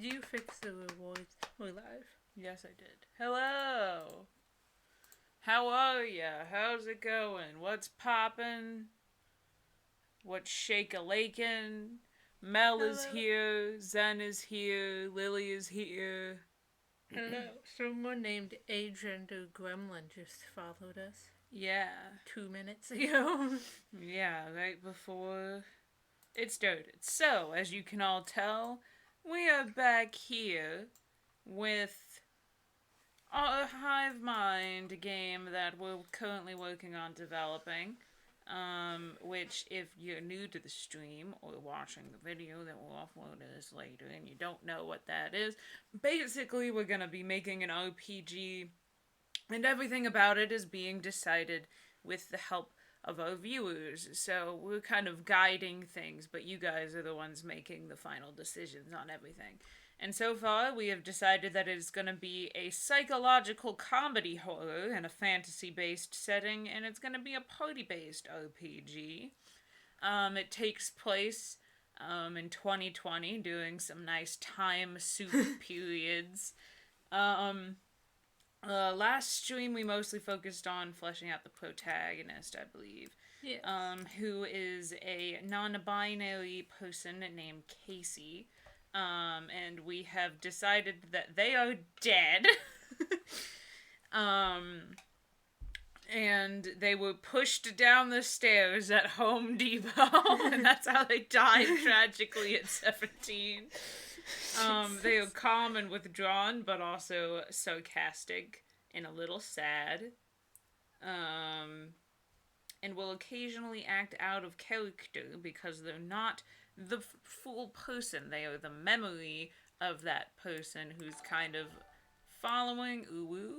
Did you fix the rewards? We're live. Yes, I did. Hello! How are ya? How's it going? What's poppin'? What's shake-a-lakin'? Mel is here, Zen is here, Lily is here. Hello. Someone named Agent Gremlin just followed us. Yeah. 2 minutes ago. Yeah, right before it started. So, as you can all tell, we are back here with a Hive Mind game that we're currently working on developing. Which, if you're new to the stream or watching the video that will upload this later and you don't know what that is, basically we're gonna be making an RPG, and everything about it is being decided with the help of our viewers. So we're kind of guiding things, but you guys are the ones making the final decisions on everything. And so far, we have decided that it is going to be a psychological comedy horror in a fantasy-based setting, and it's going to be a party-based RPG. It takes place in 2020, during some nice time soup periods. Last stream, we mostly focused on fleshing out the protagonist, I believe. Yes. Who is a non-binary person named Casey. And we have decided that they are dead. And they were pushed down the stairs at Home Depot, and that's how they died tragically at 17. They are calm and withdrawn, but also sarcastic and a little sad. And will occasionally act out of character because they're not the full person. They are the memory of that person who's kind of following Uwu.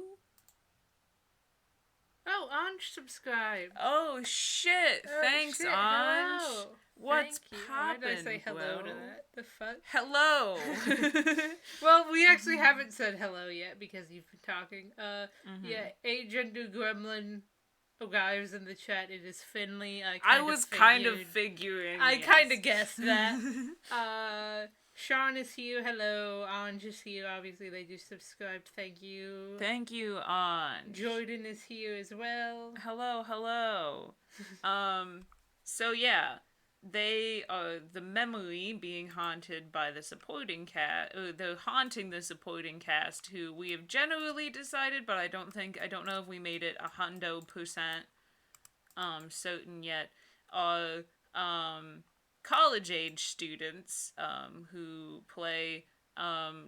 Oh, Anj subscribed. Oh, shit. Thanks, shit. Anj. Hello. What's Why did I poppin', say hello bro? to that? The fuck? Hello. Well, we actually haven't said hello yet because you've been talking. Yeah, Agent Gremlin arrives in the chat. It is Finley. I was kind of figuring. I kind of guessed that. Sean is here. Hello. Anj is here. Obviously, they just subscribed. Thank you. Thank you, Anj. Jordan is here as well. Hello. So yeah, they are the memory being haunted by the supporting cast. They're haunting the supporting cast, who we have generally decided, but I don't know if we made it 100% certain yet, are college-age students who play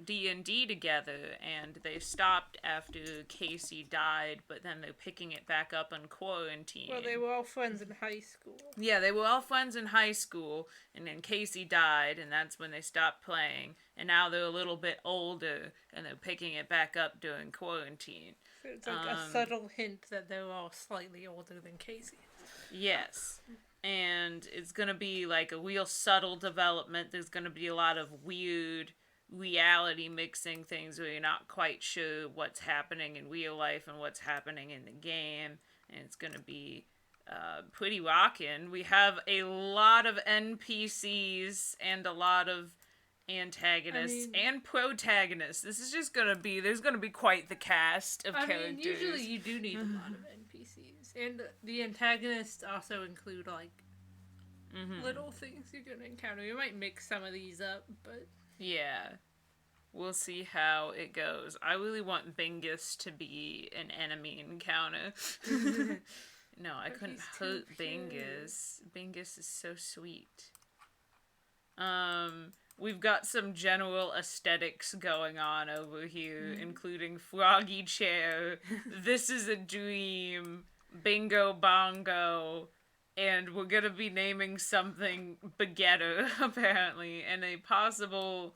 D&D together, and they stopped after Casey died, but then they're picking it back up in quarantine. Well, they were all friends in high school. Yeah, they were all friends in high school, and then Casey died, and that's when they stopped playing, and now they're a little bit older, and they're picking it back up during quarantine. So it's like a subtle hint that they're all slightly older than Casey. Yes. And it's gonna be like a real subtle development. There's gonna be a lot of weird reality mixing things where you're not quite sure what's happening in real life and what's happening in the game. And it's gonna be pretty rockin'. We have a lot of NPCs and a lot of antagonists and protagonists. This is just gonna be, there's gonna be quite the cast of characters. Usually you do need a lot of NPCs. And the antagonists also include, like, little things you're gonna encounter. You might mix some of these up, but... Yeah. We'll see how it goes. I really want Bingus to be an enemy encounter. No, I couldn't hurt Bingus. Bingus is so sweet. We've got some general aesthetics going on over here, including Froggy Chair, This Is a Dream, Bingo Bongo, and we're gonna be naming something Baguetta, apparently, and a possible,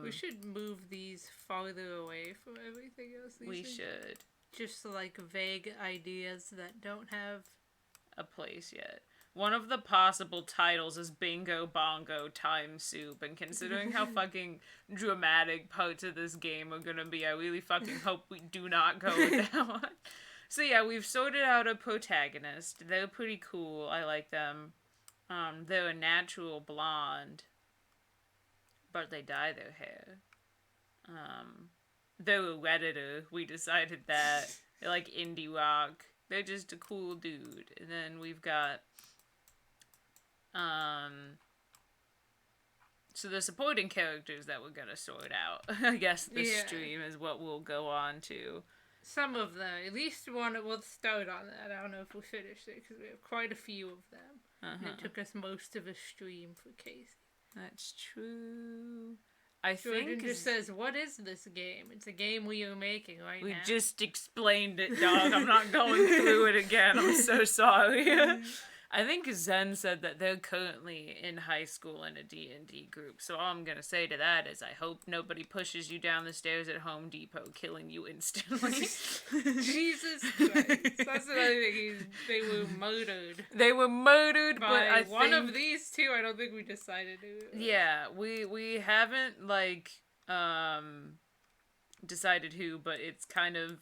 we should move these farther away from everything else. We should. Just, like, vague ideas that don't have a place yet. One of the possible titles is Bingo Bongo Time Soup, and considering how fucking dramatic parts of this game are gonna be, I really fucking hope we do not go with that one. So yeah, we've sorted out a protagonist. They're pretty cool. I like them. They're a natural blonde. but they dye their hair. They're a Redditor. We decided that. They're like indie rock. They're just a cool dude. And then we've got, so the supporting characters that we're gonna sort out. I guess this stream is what we'll go on to. Some of them. At least one, we'll start on that. I don't know if we'll finish it, because we have quite a few of them. And it took us most of a stream for Casey. That's true. Jordan just says, what is this game? It's a game we are making right now. We just explained it, dog. I'm not going through it again. I'm so sorry. I think Zen said that they're currently in high school in a D&D group. So all I'm going to say to that is I hope nobody pushes you down the stairs at Home Depot, killing you instantly. Jesus Christ. That's another thing. They were murdered. They were murdered, by but I one think... of these two, I don't think we decided to. Yeah, we haven't, like, decided who, but it's kind of...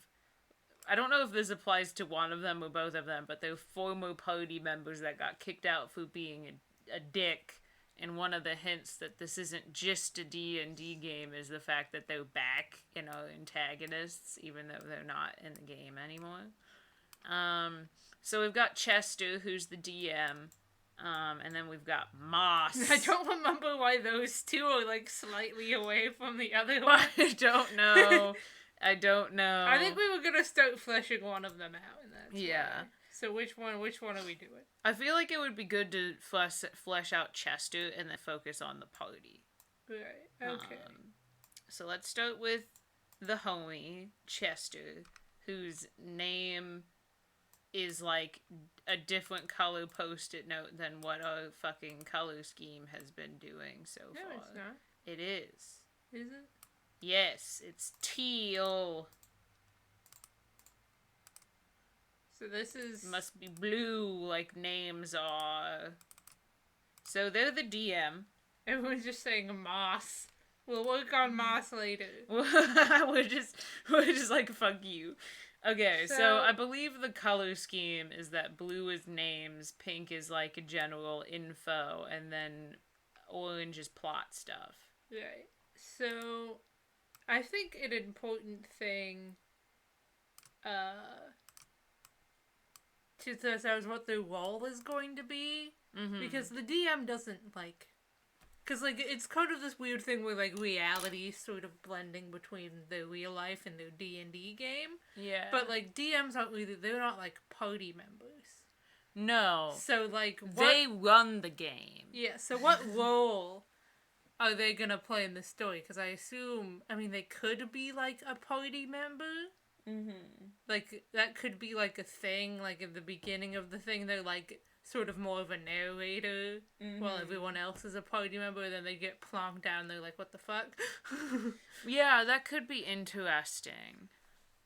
I don't know if this applies to one of them or both of them, but they're former party members that got kicked out for being a dick. And one of the hints that this isn't just a D&D game is the fact that they're back and are antagonists, even though they're not in the game anymore. So we've got Chester, who's the DM, and then we've got Moss. I don't remember why those two are, like, slightly away from the other one. I don't know. I don't know. I think we were gonna start fleshing one of them out, and that's why. So which one are we doing? I feel like it would be good to flesh out Chester and then focus on the party. Right. Okay. So let's start with the homie Chester, whose name is like a different color post-it note than what our fucking color scheme has been doing so far. No, it's not. It is. Is it? Yes, it's teal. So this is... Must be blue like names are. So they're the DM. Everyone's just saying Moss. We'll work on Moss later. we're just like, fuck you. Okay, so I believe the color scheme is that blue is names, pink is like general info, and then orange is plot stuff. Right. So... I think an important thing to test out is what the role is going to be. Mm-hmm. Because the DM doesn't, like... Because, like, it's kind of this weird thing where, like, reality sort of blending between their real life and their D&D game. Yeah. But, like, DMs aren't really... They're not, like, party members. No. So, like... They run the game. Yeah, so what role... are they gonna play in the story? Because I assume, I mean, they could be, like, a party member. Mm-hmm. Like, that could be, like, a thing. Like, at the beginning of the thing, they're, like, sort of more of a narrator. Mm-hmm. While everyone else is a party member, and then they get plonked down, they're like, what the fuck? Yeah, that could be interesting.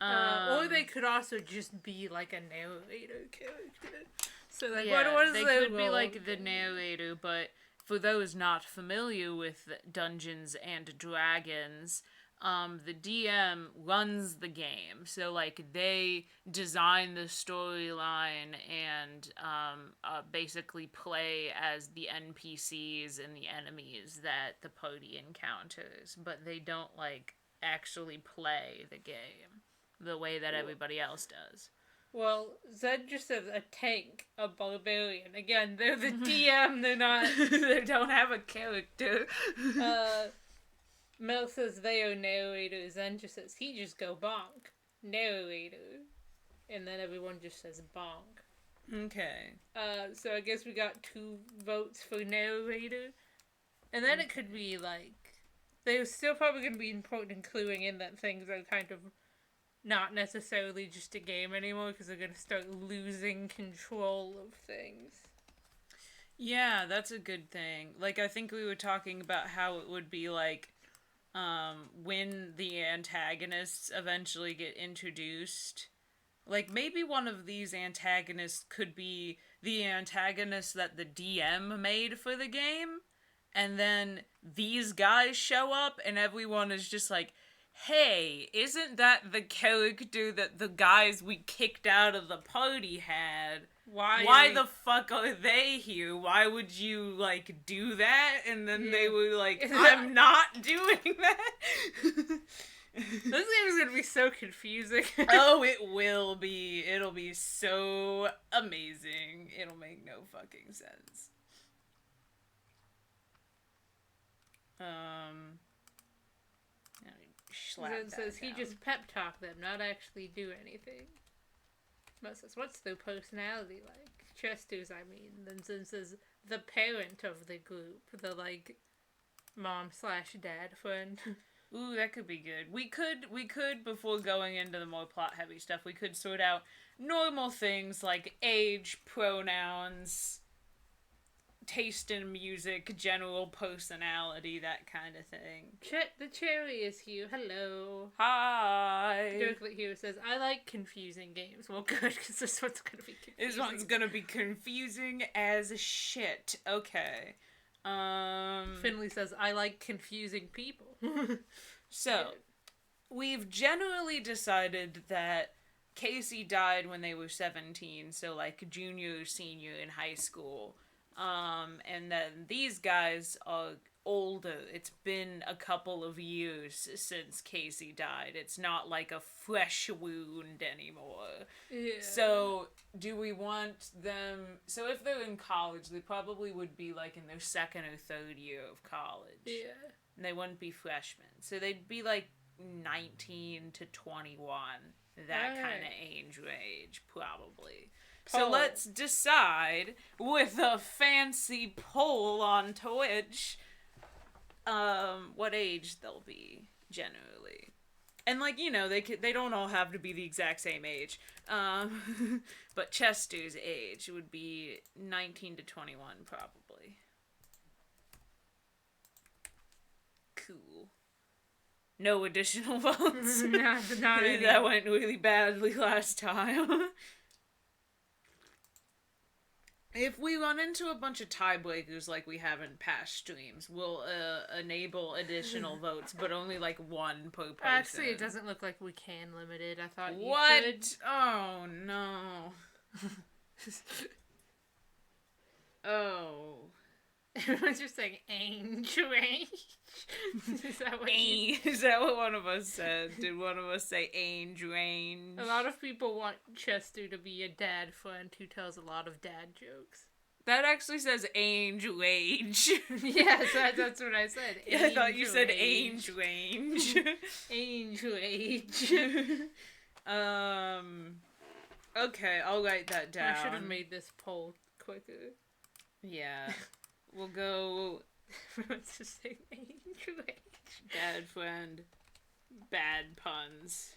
Or they could also just be, like, a narrator character. So, like, yeah, what is they their could be, like, the narrator, but... For those not familiar with Dungeons and Dragons, the DM runs the game. So, like, they design the storyline and basically play as the NPCs and the enemies that the party encounters. But they don't, like, actually play the game the way that everybody else does. Well, Zed just says a tank, a barbarian. Again, they're the DM, they're not... They don't have a character. Mel says they are narrators. Zen just says he just go bonk. Narrator. And then everyone just says bonk. Okay. So I guess we got 2 votes for narrator. And then it could be, like... They're still probably going to be important including in that things are kind of... not necessarily just a game anymore, because they're going to start losing control of things. Yeah, that's a good thing. Like, I think we were talking about how it would be, like, when the antagonists eventually get introduced. Like, maybe one of these antagonists could be the antagonist that the DM made for the game, and then these guys show up, and everyone is just like, hey, isn't that the character that the guys we kicked out of the party had? Why the fuck are they here? Why would you, like, do that? And then they were like, I'm not doing that. This game is gonna be so confusing. Oh, it will be. It'll be so amazing. It'll make no fucking sense. It says he just pep talk them, not actually do anything. But says, what's their personality like? Chester's, I mean. Then Zen says, the parent of the group, the, like, mom/dad friend. Ooh, that could be good. We could, before going into the more plot-heavy stuff, we could sort out normal things like age, pronouns, taste in music, general personality, that kind of thing. Chet the Cherry is here. Hello. Hi. Dirklet here says, I like confusing games. Well, good, because this one's going to be confusing. This one's going to be confusing as shit. Okay. Finley says, I like confusing people. So, we've generally decided that Casey died when they were 17, so like junior or senior in high school. And then these guys are older. It's been a couple of years since Casey died. It's not like a fresh wound anymore. Yeah. So, do we want them... So if they're in college, they probably would be like in their second or third year of college. Yeah. And they wouldn't be freshmen. So they'd be like 19 to 21. That kind of age range, probably. So let's decide with a fancy poll on Twitch what age they'll be, generally. And, like, you know, they don't all have to be the exact same age. But Chester's age would be 19 to 21, probably. Cool. No additional votes. Not any. That went really badly last time. If we run into a bunch of tiebreakers like we have in past streams, we'll enable additional votes, but only like one per person. Actually, it doesn't look like we can limit it. I thought you could. Oh, no. Oh. Everyone's just saying angel range. Is that what one of us said? Did one of us say angel range? A lot of people want Chester to be a dad friend who tells a lot of dad jokes. That actually says angel age. Yes, that's what I said. Yeah, I thought you said angel range. Angel age. Okay, I'll write that down. I should have made this poll quicker. Yeah. We'll go... Everyone's just saying angel age. Dad friend. Bad puns.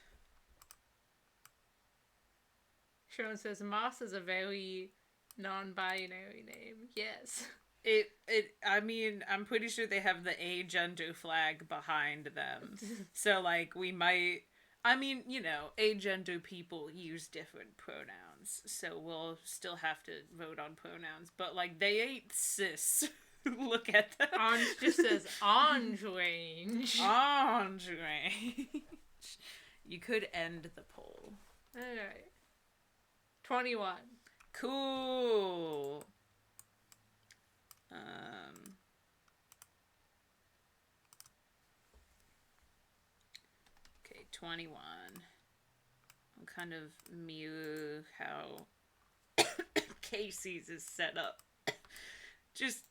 Sharon says, Moss is a very non-binary name. Yes. I mean, I'm pretty sure they have the agender flag behind them. So, like, we might... I mean, you know, agender people use different pronouns, so we'll still have to vote on pronouns, but, like, they ain't cis. Look at them. Ange just says Ange range. Ange range. You could end the poll. Alright. 21. Cool. Okay, 21. I'll kind of mirror how Casey's is set up. Just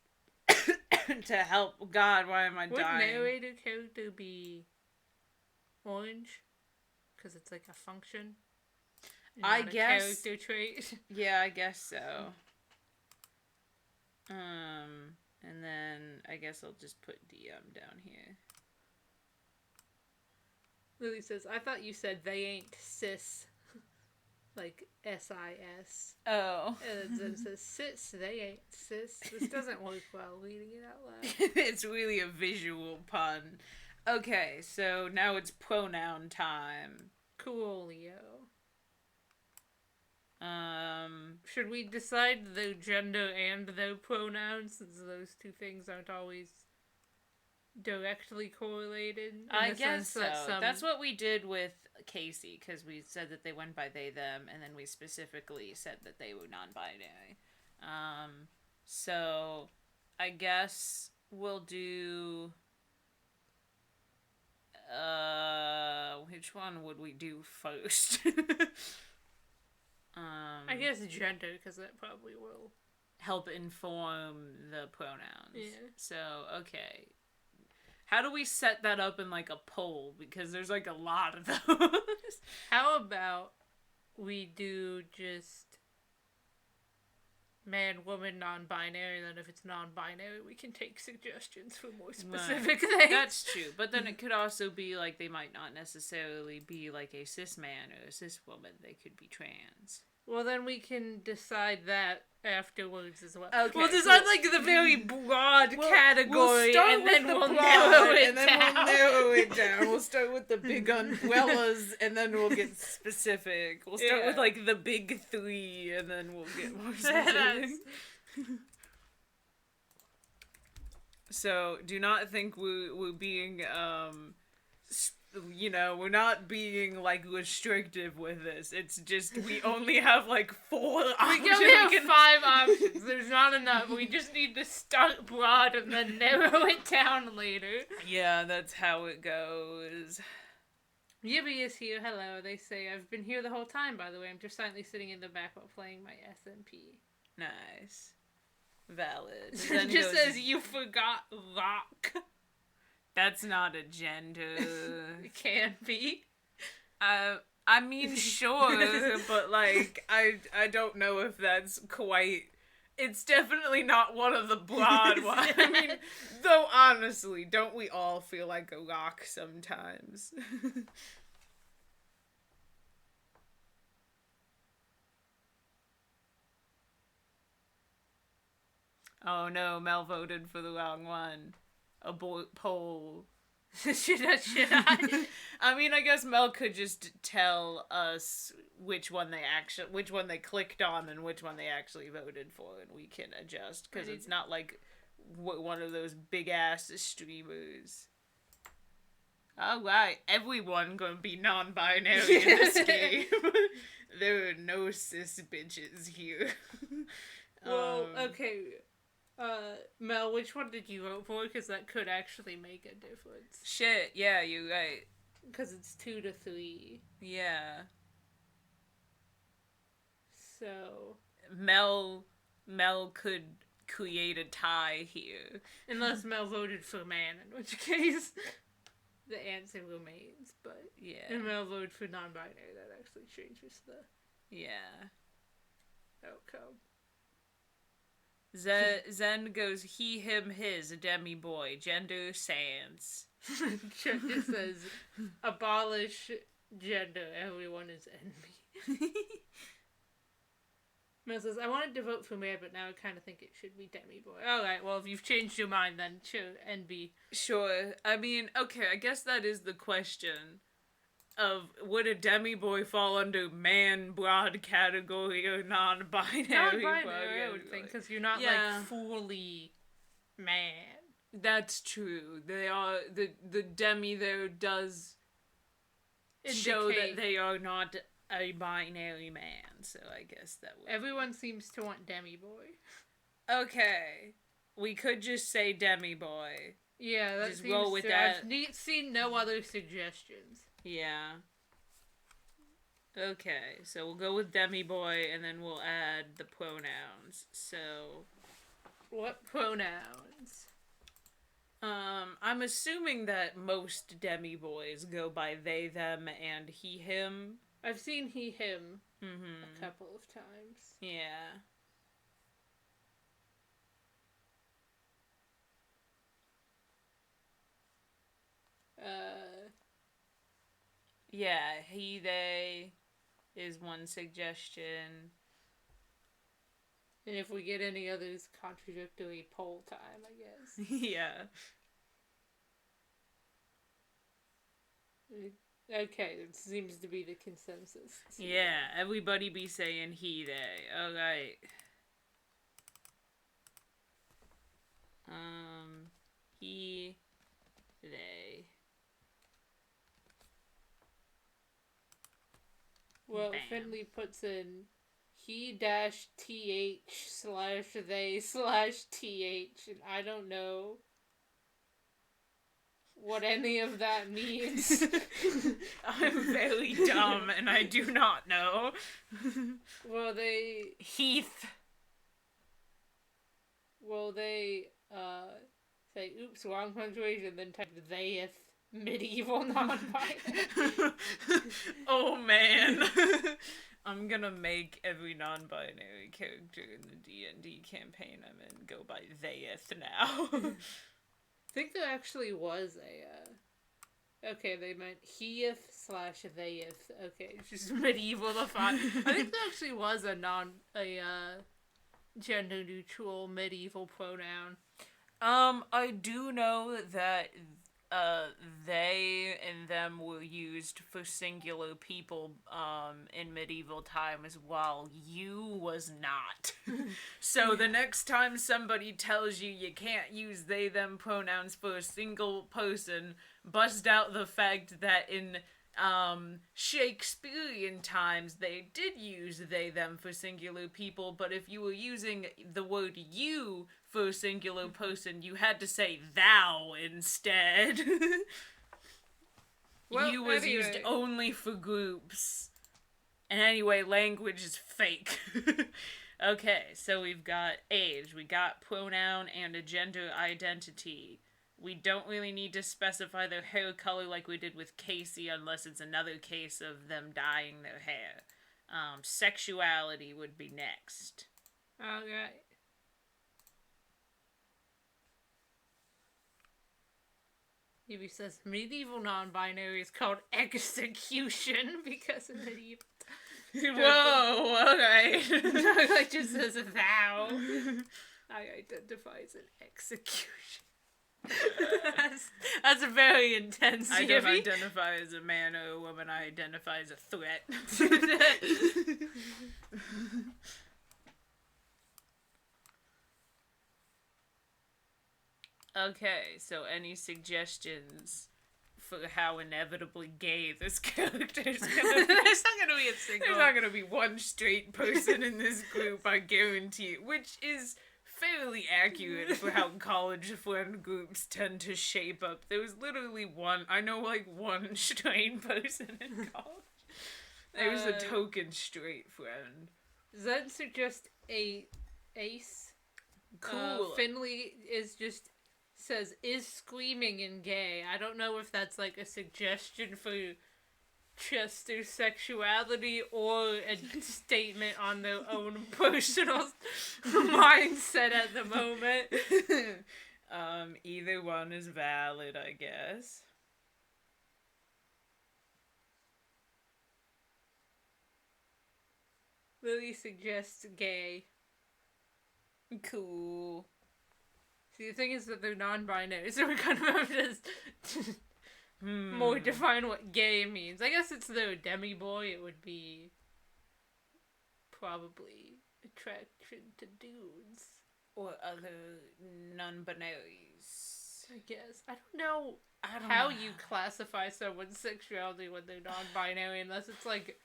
to help. God, why am I dying? Would narrator character be orange? Because it's like a function? I guess. Character trait? Yeah, I guess so. And then I guess I'll just put DM down here. Lily says, I thought you said they ain't cis. Like SIS. Oh. And then it says cis, they ain't cis. This doesn't work well reading it out loud. It's really a visual pun. Okay, so now it's pronoun time. Coolio. Should we decide the gender and the pronouns, since those two things aren't always directly correlated. I guess so. That's what we did with Casey, because we said that they went by they, them, and then we specifically said that they were non-binary. So I guess we'll do... which one would we do first? I guess gender, because that probably will help inform the pronouns. Yeah. So, okay. How do we set that up in, like, a poll? Because there's, like, a lot of those. How about we do just man, woman, non-binary, then if it's non-binary, we can take suggestions for more specific things. That's true. But then it could also be, like, they might not necessarily be, like, a cis man or a cis woman. They could be trans. Well, then we can decide that afterwards as well. Okay, we'll decide, like, the very broad category, and then we'll narrow it down. We'll start with the big umbrellas, and then we'll get specific. We'll start with, like, the big three, and then we'll get more specific. So, do not think we're being, we're not being, like, restrictive with this. It's just, we only have, like, 4 options. We only have 5 options. There's not enough. We just need to start broad and then narrow it down later. Yeah, that's how it goes. Yibby is here. Hello. They say, I've been here the whole time, by the way. I'm just silently sitting in the back while playing my SMP. Nice. Valid. It just says, you forgot rock. That's not a gender. It can be. I mean, sure, but, like, I don't know if that's quite... It's definitely not one of the broad ones. I mean, though, honestly, don't we all feel like a rock sometimes? Oh no, Mel voted for the wrong one. A poll. Should I? I mean, I guess Mel could just tell us which one they clicked on and which one they actually voted for, and we can adjust, because it's not like one of those big-ass streamers. Alright, everyone gonna be non-binary in this game. There are no cis bitches here. Well, okay. Mel, which one did you vote for? Because that could actually make a difference. Shit, yeah, you're right. Because it's 2 to 3. Yeah. So... Mel could create a tie here. Unless Mel voted for man, in which case the answer remains, but... Yeah. And Mel voted for non-binary, that actually changes the... Yeah. Outcome. Zen goes he, him, his, a demi-boy, gender, sans. Gender says, abolish gender, everyone is enemy. Mel says, I wanted to vote for man, but now I kind of think it should be demi-boy. Alright, well, if you've changed your mind, then sure, NB. Sure. I mean, okay, I guess that is the question. Of, would a demi-boy fall under man broad category or non-binary? Non-binary, I would think, because you're not, like, fully man. That's true. They are, the demi there does show that they are not a binary man, so I guess that would... Everyone seems to want demi-boy. Okay. We could just say demi-boy. Yeah, that just roll with that. I've seen no other suggestions. Yeah. Okay, so we'll go with demi-boy, and then we'll add the pronouns. So... What pronouns? I'm assuming that most demi-boys go by they, them, and he, him. I've seen he, him a couple of times. Yeah. Yeah, he, they is one suggestion. And if we get any others, contradictory poll time, I guess. Yeah. Okay, it seems to be the consensus. Yeah, everybody be saying he, they. Alright. He, they. Well, bam. Finley puts in he-th/they/th, and I don't know what any of that means. I'm very dumb, and I do not know. Well, they... Heath. Well, they, say, oops, wrong punctuation, then type theyeth. Medieval non-binary. Oh man. I'm gonna make every non-binary character in the D&D campaign I'm in go by theyeth now. I think there actually was a okay, they meant heeth/theyeth. Okay, it's just medieval-ified. I think there actually was a gender neutral medieval pronoun. I do know that they and them were used for singular people in medieval times, while you was not. So the next time somebody tells you you can't use they them pronouns for a single person, bust out the fact that in Shakespearean times they did use they them for singular people, but if you were using the word you for a singular person, you had to say thou instead. Well, you was used only for groups. And anyway, language is fake. Okay, so we've got age, we got pronoun and a gender identity. We don't really need to specify their hair color like we did with Casey, unless it's another case of them dyeing their hair. Sexuality would be next. Okay. Evie says medieval non-binary is called execution because of medieval. Whoa, okay. It just says thou. I identify as an execution. That's very intense. I don't identify as a man or a woman. I identify as a threat. Okay, so any suggestions for how inevitably gay this character is gonna be? There's not gonna be a single. There's not gonna be one straight person in this group, I guarantee it, which is fairly accurate for how college friend groups tend to shape up. There was literally one straight person in college. There was a token straight friend. Does that suggest a ace? Cool. Finley says is screaming in gay. I don't know if that's like a suggestion for Chester's sexuality or a statement on their own personal mindset at the moment. Either one is valid, I guess. Lily suggests gay. Cool. See, the thing is that they're non-binary, so we kind of have to more define what gay means. I guess it's the demi-boy, it would be probably attraction to dudes. Or other non-binaries. I guess. I don't know how you classify someone's sexuality when they're non-binary, unless it's like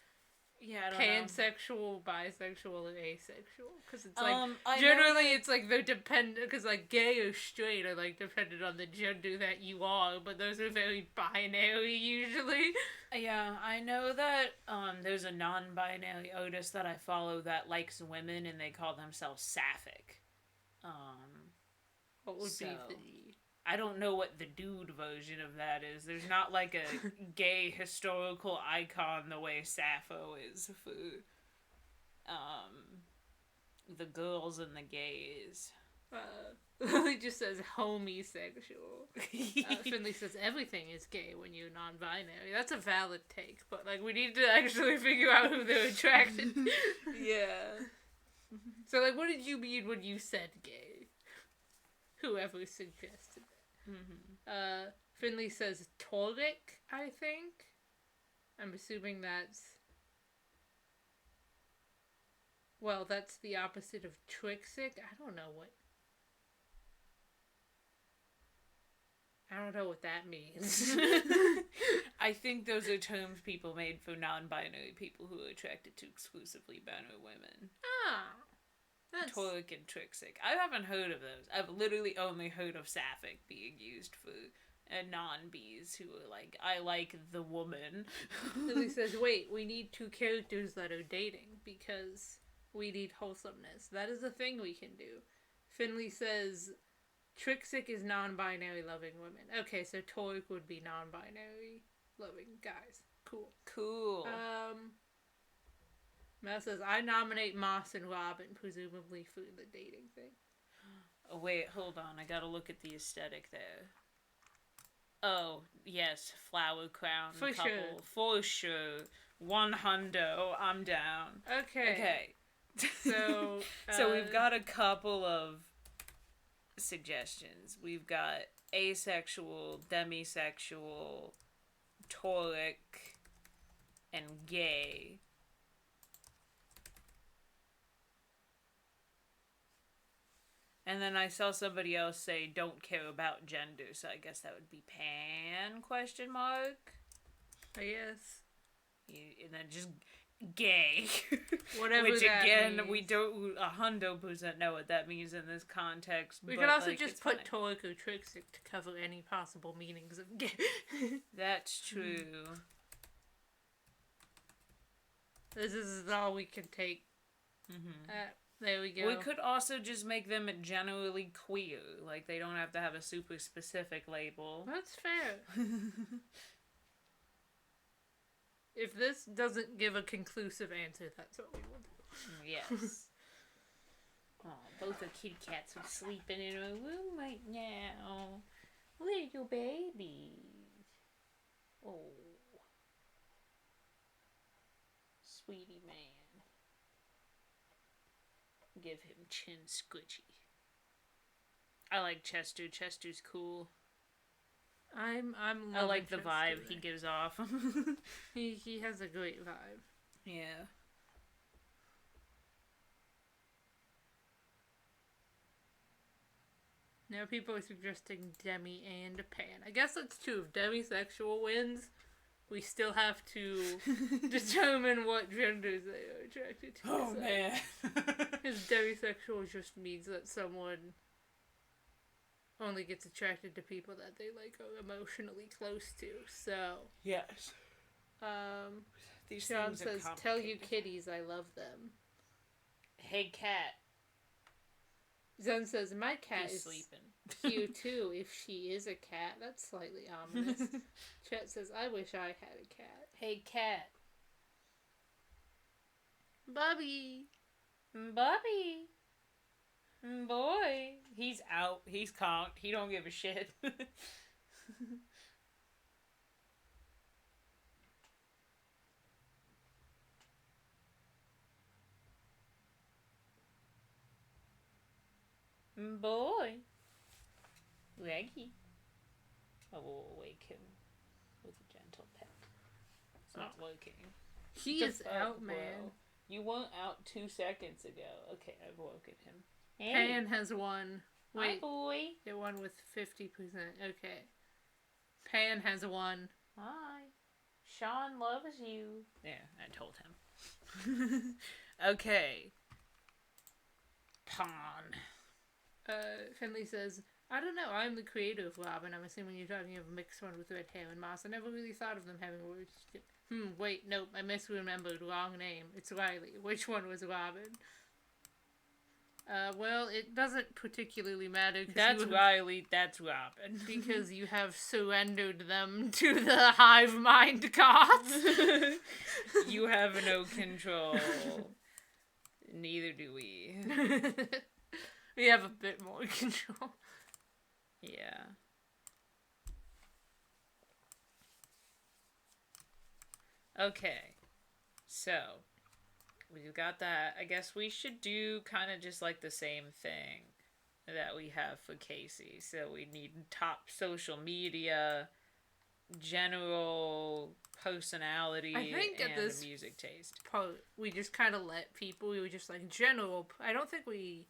pansexual, bisexual, or asexual. Because it's like, generally it's like they're dependent, because like gay or straight are like dependent on the gender that you are, but those are very binary usually. Yeah, I know that there's a non-binary artist that I follow that likes women and they call themselves sapphic. What would be the... I don't know what the dude version of that is. There's not like a gay historical icon the way Sappho is for the girls and the gays. Lily just says homosexual. Finley says everything is gay when you're non-binary. That's a valid take, but like we need to actually figure out who they're attracted. Yeah. So like, what did you mean when you said gay? Whoever suggested that. Mm-hmm. Finley says tauric, I think. I'm assuming that's... Well, that's the opposite of trixic. I don't know what... I don't know what that means. I think those are terms people made for non-binary people who are attracted to exclusively binary women. That's... Toric and Trixic. I haven't heard of those. I've literally only heard of Sapphic being used for non-bees who are like, I like the woman. Lily says, wait, we need 2 characters that are dating because we need wholesomeness. That is a thing we can do. Finley says, Trixic is non-binary loving women. Okay, so Toric would be non-binary loving guys. Cool. Mel says, I nominate Moss and Robin, presumably for the dating thing. Oh, wait, hold on. I gotta look at the aesthetic there. Oh, yes, flower crown for couple. Sure. For sure. 100. I'm down. Okay. So, so we've got a couple of suggestions. We've got asexual, demisexual, toric, and gay. And then I saw somebody else say, don't care about gender, so I guess that would be pan, question mark? Yes. And then just gay. Whatever Which, that again, means. we don't 100% know what that means in this context. We could also just put Toric or Trixic to cover any possible meanings of gay. That's true. This is all we can take. There we go. We could also just make them generally queer. Like, they don't have to have a super specific label. That's fair. If this doesn't give a conclusive answer, that's what we will do. Yes. Oh, both the kitty cats are sleeping in a room right now. Little babies. Oh. Sweetie man. Give him chin squishy. I like Chester. Chester's cool. I like the Chester, vibe he gives off. he has a great vibe. Yeah. Now people are suggesting Demi and Pan. I guess that's 2. If demisexual wins, we still have to determine what genders they are attracted to. Oh, so. Man. Because demisexual just means that someone only gets attracted to people that they like are emotionally close to. So yes. These Sean says, "Tell you kitties I love them." Hey cat. Zen says, "My cat He's is sleeping. cute too. If she is a cat, that's slightly ominous." Chet says, "I wish I had a cat." Hey cat. Bubby. Bubby. Boy. He's out. He's conked. He don't give a shit. Boy. Reggie. I will awake him with a gentle pet. It's not working. He is out, man. Bro. You weren't out 2 seconds ago. Okay, I've woken him. Hey. Pan has won. Wait. Hi, boy. It won with 50%. Okay. Pan has won. Hi. Sean loves you. Yeah, I told him. Okay. Pawn. Finley says, "I don't know, I'm the creator of Robin. I'm assuming you're talking of a mixed one with red hair and moss. I never really thought of them having words. Wait, nope, I misremembered. Wrong name. It's Riley. Which one was Robin?" Well, it doesn't particularly matter. That's Riley, that's Robin. Because you have surrendered them to the hive mind gods. You have no control. Neither do we. We have a bit more control. Yeah. Okay. So, we've got that. I guess we should do kind of just like the same thing that we have for Casey. So we need top social media, general personality, I think and at this music taste. We just kind of let people, we were just like general, I don't think we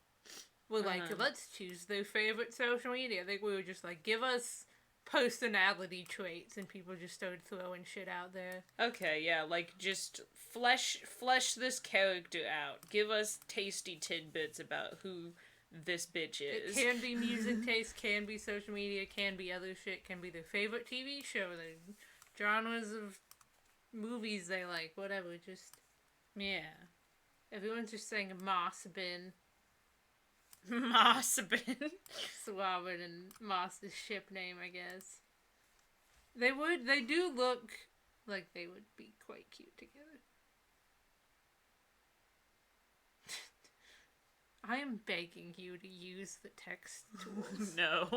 were like, let's choose their favorite social media. I think we were just like, give us personality traits, and people just started throwing shit out there. Okay, yeah, like, just flesh this character out. Give us tasty tidbits about who this bitch is. It can be music taste, can be social media, can be other shit, can be their favorite TV show, the genres of movies they like, whatever, just... Yeah. Everyone's just saying Moss Bin. Moss Bin. Robin and Moss's ship name, I guess. They do look like they would be quite cute together. I am begging you to use the text tools. No.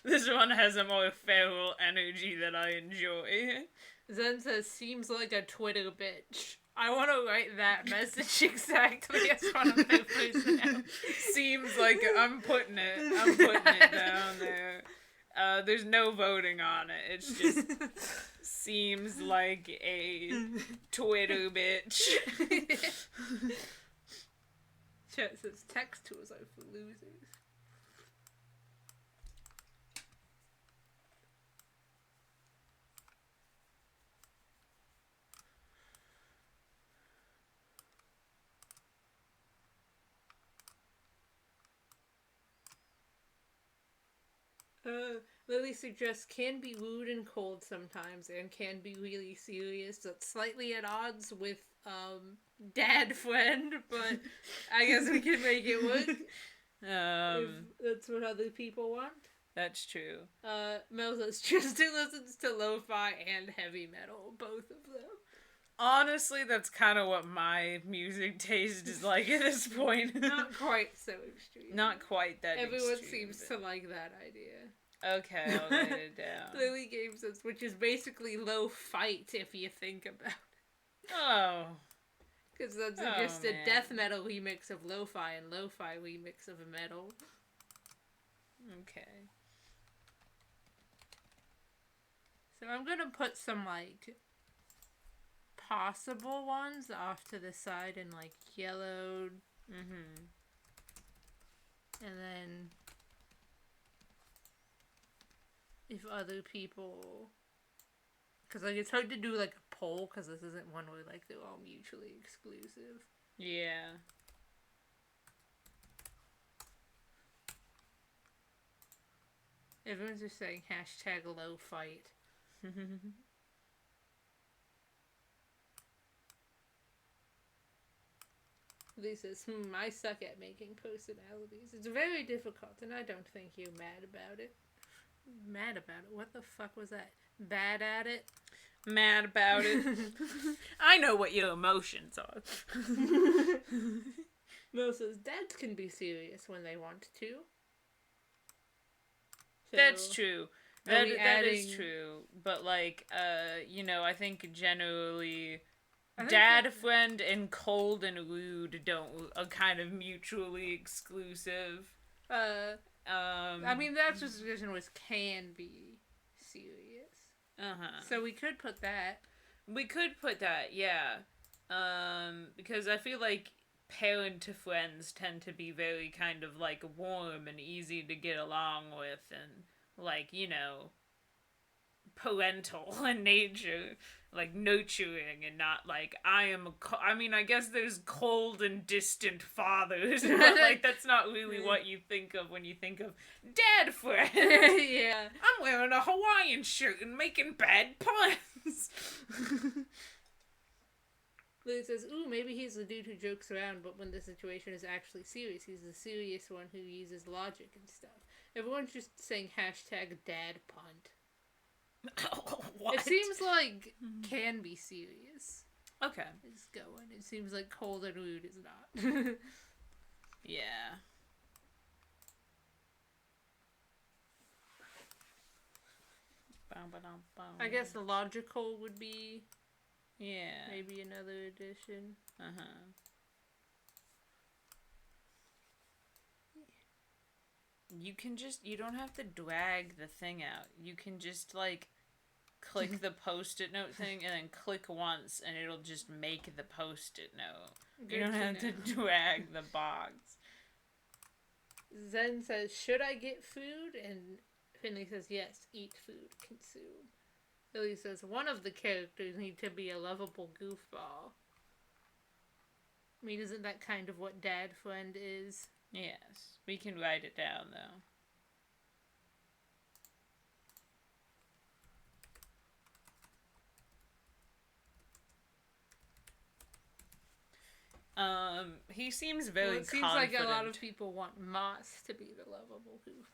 This one has a more feral energy that I enjoy. Zen says, seems like a Twitter bitch. I want to write that message exactly as one of their personalities. Seems like I'm putting it down there. There's no voting on it. It's just seems like a Twitter bitch. Chat says text tools are for losers. Lily suggests can be rude and cold sometimes and can be really serious. That's slightly at odds with dad friend, but I guess we can make it work. If that's what other people want. That's true. Mel says Tristan listens to lo-fi and heavy metal, both of them. Honestly, that's kind of what my music taste is like at this point. Not quite so extreme. Not quite that Everyone extreme. seems to like that idea. Okay, I'll write it down. Lily Games says, which is basically low fight if you think about it. Oh. Because that's just a death metal remix of lo-fi and lo-fi remix of a metal. Okay. So I'm gonna put some, like, possible ones off to the side in, like, yellowed. Mm-hmm. And then if other people... Because, like, it's hard to do, like, a poll, because this isn't one where, like, they're all mutually exclusive. Yeah. Everyone's just saying hashtag low fight. Lee says, I suck at making personalities. It's very difficult, and I don't think you're mad about it. Mad about it? What the fuck was that? Bad at it? Mad about it. I know what your emotions are. Mo says, dads can be serious when they want to. So, that's true. That is true. But, like, I think generally... Dad friend and cold and rude are kind of mutually exclusive. I mean, that justification was can be serious. So we could put that. We could put that, yeah. Because I feel like parent to friends tend to be very kind of, like, warm and easy to get along with and, like, parental in nature. Like, nurturing and not, like, I guess there's cold and distant fathers, but, like, that's not really what you think of when you think of dad friend. Yeah. I'm wearing a Hawaiian shirt and making bad puns. Lily says, ooh, maybe he's the dude who jokes around, but when the situation is actually serious, he's the serious one who uses logic and stuff. Everyone's just saying hashtag dad punt. What? It seems like can be serious. Okay. It's going. It seems like cold and rude is not. Yeah. I guess the logical would be... Yeah. Maybe another edition. You don't have to drag the thing out. You can just, like, click the post-it note thing and then click once and it'll just make the post-it note. You don't have to drag the box. Zen says, should I get food? And Finley says, yes, eat food, consume. Billy says, one of the characters need to be a lovable goofball. I mean, isn't that kind of what Dad Friend is? Yes, we can write it down, though. He seems very confident. It seems like a lot of people want Moss to be the lovable goof.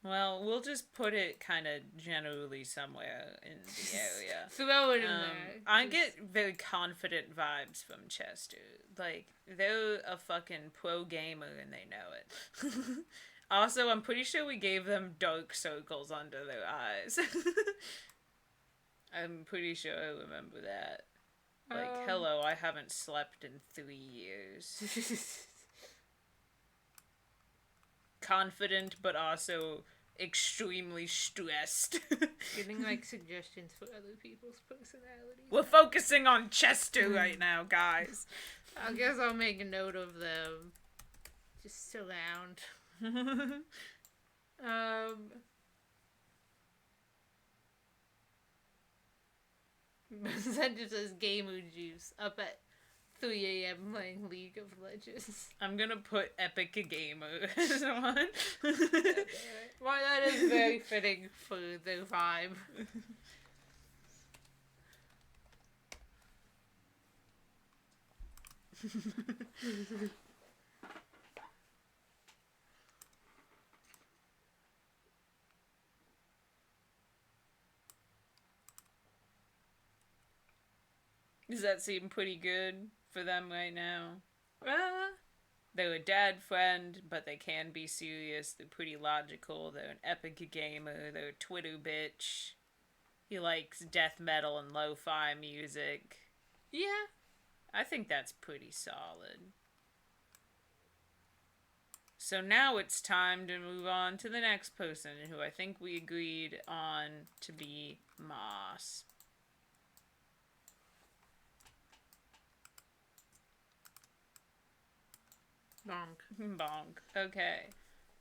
Well, we'll just put it kind of generally somewhere in the area. Throw it in there. I get very confident vibes from Chester. Like, they're a fucking pro gamer and they know it. Also, I'm pretty sure we gave them dark circles under their eyes. I'm pretty sure I remember that. Like, hello, I haven't slept in 3 years. Confident, but also extremely stressed. Getting, like, suggestions for other people's personalities. We're focusing on Chester right now, guys. I guess I'll make a note of them. Just surround. That just says gamer juice up at 3 a.m. playing League of Legends. I'm gonna put Epic Gamer as one. Well, that is very fitting for their vibe. Does that seem pretty good for them right now? They're a dad friend, but they can be serious. They're pretty logical. They're an epic gamer. They're a Twitter bitch. He likes death metal and lo-fi music. Yeah. I think that's pretty solid. So now it's time to move on to the next person, who I think we agreed on to be Moss. Bonk. Bonk. Okay.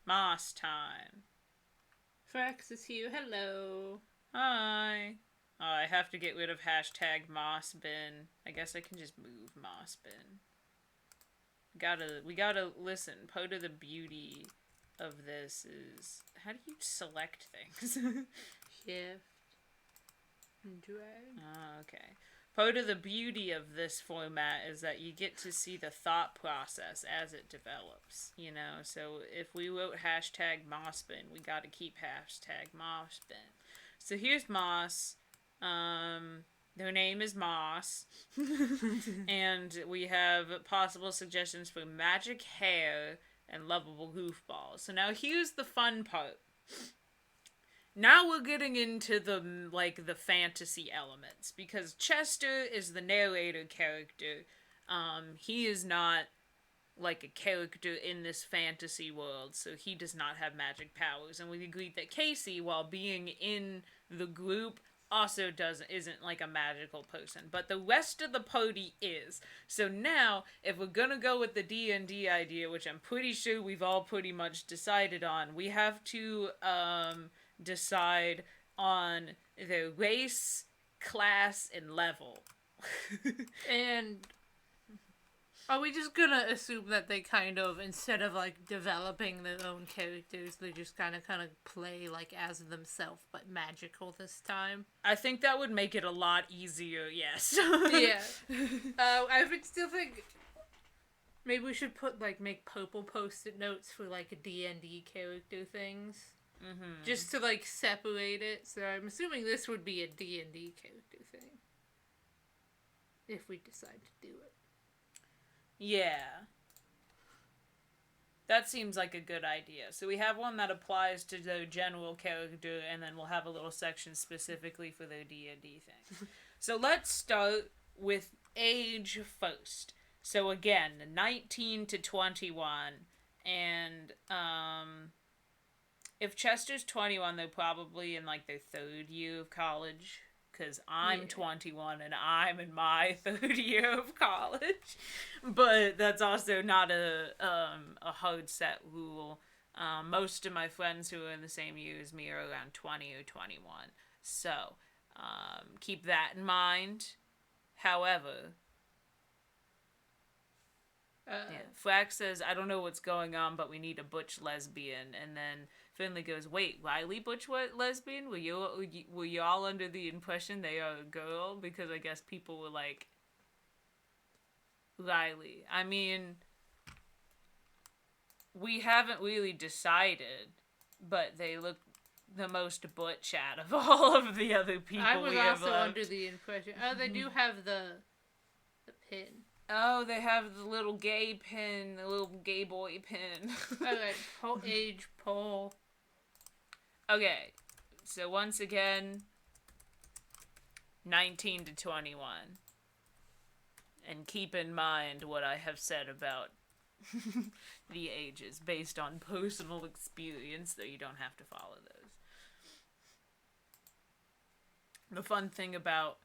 Moss time. Frax is here. Hello. Hi. Oh, I have to get rid of hashtag Mossbin. I guess I can just move Mossbin. We gotta listen. Part of the beauty of this is, how do you select things? Shift. Drag. Oh, okay. Part of the beauty of this format is that you get to see the thought process as it develops, you know? So if we wrote hashtag Mossbin, we gotta keep hashtag Mossbin. So here's Moss. Their name is Moss. And we have possible suggestions for magic hair and lovable goofballs. So now here's the fun part. Now we're getting into the fantasy elements, because Chester is the narrator character. He is not like a character in this fantasy world, so he does not have magic powers. And we agreed that Casey, while being in the group, also isn't like a magical person, but the rest of the party is. So now, if we're gonna go with the D&D idea, which I'm pretty sure we've all pretty much decided on, we have to decide on their race, class, and level. And are we just gonna assume that they kind of, instead of like developing their own characters, they just kind of play like as themselves, but magical this time? I think that would make it a lot easier, yes. Yeah. I would still think maybe we should make purple post-it notes for like D&D character things. Mm-hmm. Just to like separate it. So I'm assuming this would be a D&D character thing. If we decide to do it. Yeah. That seems like a good idea. So we have one that applies to the general character, and then we'll have a little section specifically for their D&D thing. So let's start with age first. So again, 19 to 21. And, if Chester's 21, they're probably in like their third year of college. Because I'm 21 and I'm in my third year of college. But that's also not a hard set rule. Most of my friends who are in the same year as me are around 20 or 21. So, keep that in mind. However, Flack says, I don't know what's going on, but we need a butch lesbian. And then Finley goes, wait, Riley butch lesbian? Were you all under the impression they are a girl? Because I guess people were like, Riley. I mean, we haven't really decided, but they look the most butch out of all of the other people I was also under the impression. Oh, they do have the pin. Oh, they have the little gay pin, the little gay boy pin. Okay, age poll. Okay, so once again, 19 to 21. And keep in mind what I have said about the ages based on personal experience, though you don't have to follow those. The fun thing about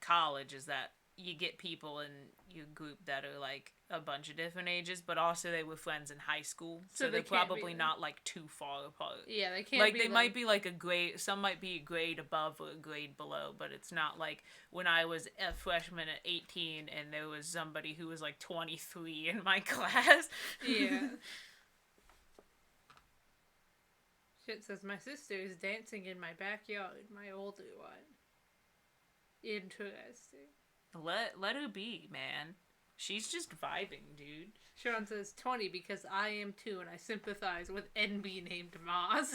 college is that you get people in your group that are like a bunch of different ages, but also they were friends in high school, so they're probably not like too far apart. Yeah, they can't like be they might be like a grade. Some might be a grade above or a grade below, but it's not like when I was a freshman at 18 and there was somebody who was like 23 in my class. Yeah. Shit says my sister is dancing in my backyard. My older one. Interesting. Let her be, man. She's just vibing, dude. Sean says 20 because I am too, and I sympathize with NB named Moss.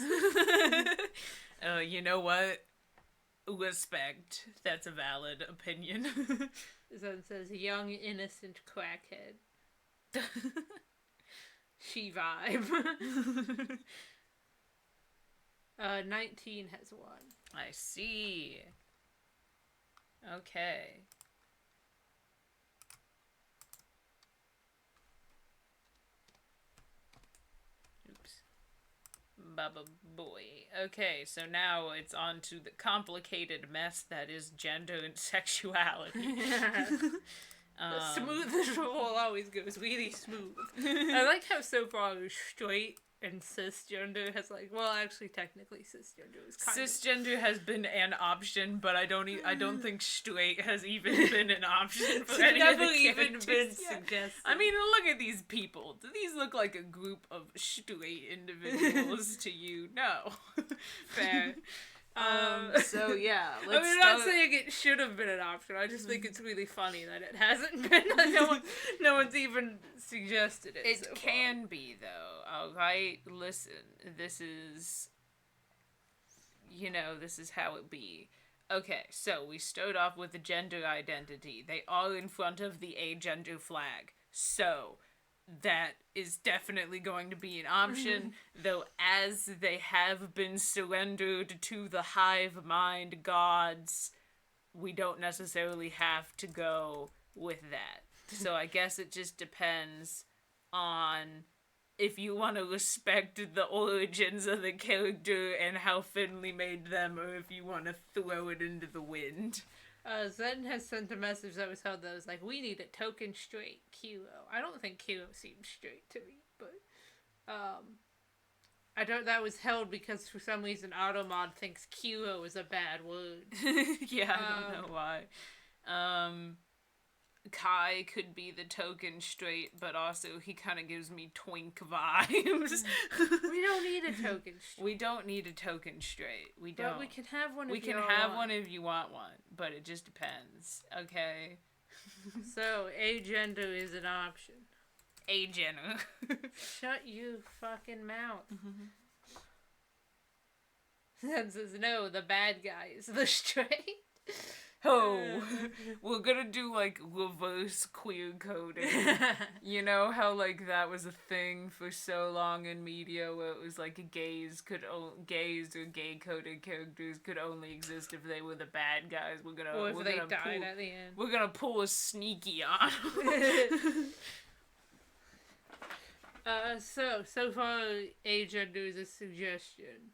You know what? Respect. That's a valid opinion. Then says young, innocent crackhead. She vibe. 19 has one. I see. Okay. Baba boy. Okay, so now it's on to the complicated mess that is gender and sexuality. Smooth as roll always goes really smooth. I like how so far straight and cisgender has actually technically cisgender is kind cisgender has been an option, but I don't think straight has even been an option for any never of the even been yet. suggested. I mean, look at these people. Do these look like a group of straight individuals to you? No. Fair. So yeah, I'm not saying it should have been an option. I just think it's really funny that it hasn't been. No one's even suggested it. It can be though. Alright, listen. This is how it be. Okay, so we start off with the gender identity. They are in front of the agender flag. So that is definitely going to be an option, though as they have been surrendered to the hive mind gods, we don't necessarily have to go with that. So I guess it just depends on if you want to respect the origins of the character and how Finley made them, or if you want to throw it into the wind. Zen has sent a message that was held that was like, we need a token straight Kilo. I don't think Kilo seems straight to me, but that was held because for some reason Automod thinks Kilo is a bad word. Yeah, I don't know why. Kai could be the token straight, but also he kind of gives me twink vibes. We don't need a token straight. We don't need a token straight. We don't. But we can have one if we can have one if you want one, but it just depends. Okay. So, agender is an option. Agender. Shut your fucking mouth. That says no, the bad guy is the straight. Oh, we're gonna do reverse queer coding. You know how that was a thing for so long in media where it was gays or gay coded characters could only exist if they were the bad guys. We're gonna pull a sneaky on them. So far agender is a suggestion.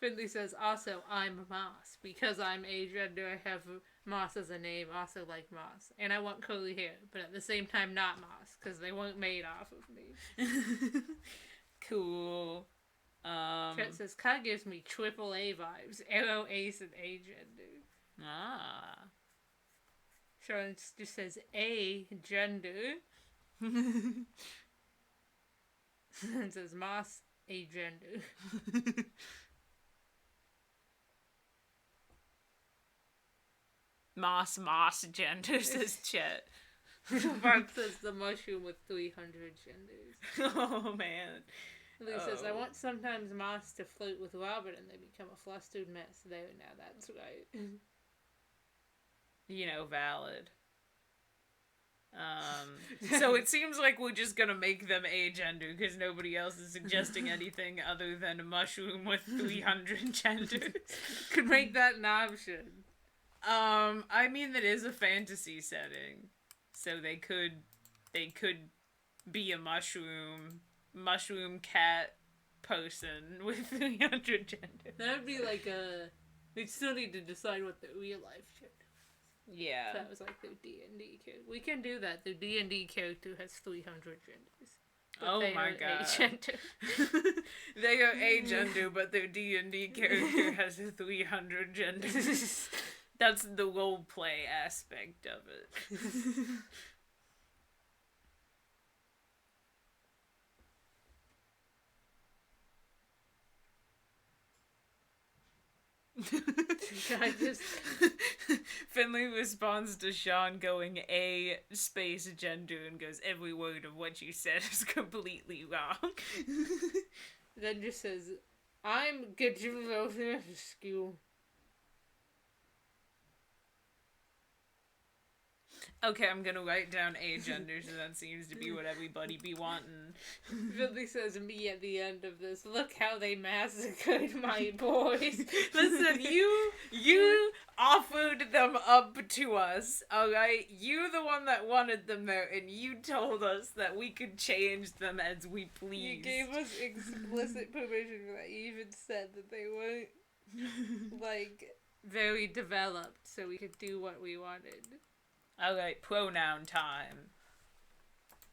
Finley says, also, I'm Moss. Because I'm agender, I have Moss as a name, also like Moss. And I want curly hair, but at the same time not Moss, because they weren't made off of me. Cool. Chet says, Ka gives me AAA vibes. Arrow, Ace, and agender. Ah. Sean just says, A, gender. And says, Moss, agender. Moss, gender, says Chet. Barb says, the mushroom with 300 genders. Oh, man. Lou says, I want sometimes Moss to flirt with Robert and they become a flustered mess. There, now that's right. You know, valid. So it seems like we're just gonna make them agender because nobody else is suggesting anything other than a mushroom with 300 genders. Could make that an option. I mean, that is a fantasy setting. So they could be a mushroom cat person with 300 genders. That would be like they'd still need to decide what the real life gender was. Yeah. That was like their D&D character. We can do that. Their D&D character has 300 genders. Oh my god. They are agender, but their D&D character has 300 genders. That's the role play aspect of it. Finley responds to Sean going A space gender and goes, every word of what you said is completely wrong. Then just says, I'm getting over school. Okay, I'm gonna write down agender, so that seems to be what everybody be wanting. Billy says me at the end of this, look how they massacred my boys. Listen, you offered them up to us, alright? You're the one that wanted them there, and you told us that we could change them as we please. You gave us explicit permission for that. You even said that they weren't, like, very developed, so we could do what we wanted. Alright, pronoun time.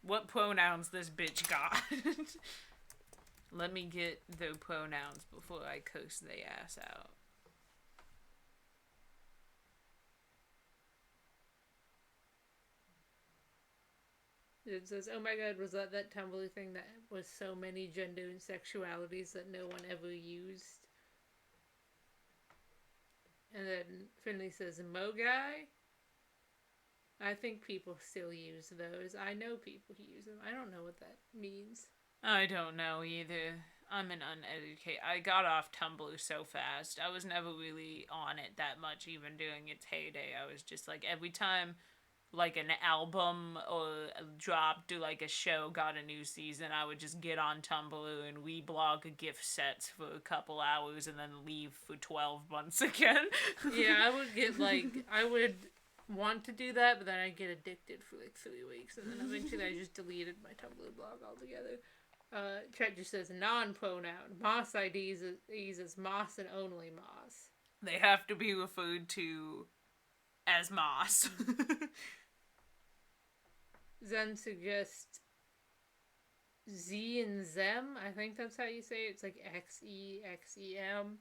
What pronouns this bitch got? Let me get the pronouns before I curse they ass out. It says, oh my god, was that Tumblr thing that was so many gender and sexualities that no one ever used? And then Finley says, Mo guy? I think people still use those. I know people who use them. I don't know what that means. I don't know either. I'm an uneducated... I got off Tumblr so fast. I was never really on it that much, even during its heyday. I was just like, every time, like, an album or dropped or, like, a show got a new season, I would just get on Tumblr and reblog gift sets for a couple hours and then leave for 12 months again. Yeah, I would get, like... I would... want to do that, but then I'd get addicted for like 3 weeks, and then eventually I just deleted my Tumblr blog altogether. Chet just says non-pronoun. Moss IDs is Moss and only Moss. They have to be referred to as Moss. Zen suggests Z and Zem. I think that's how you say it. It's like XEXEM.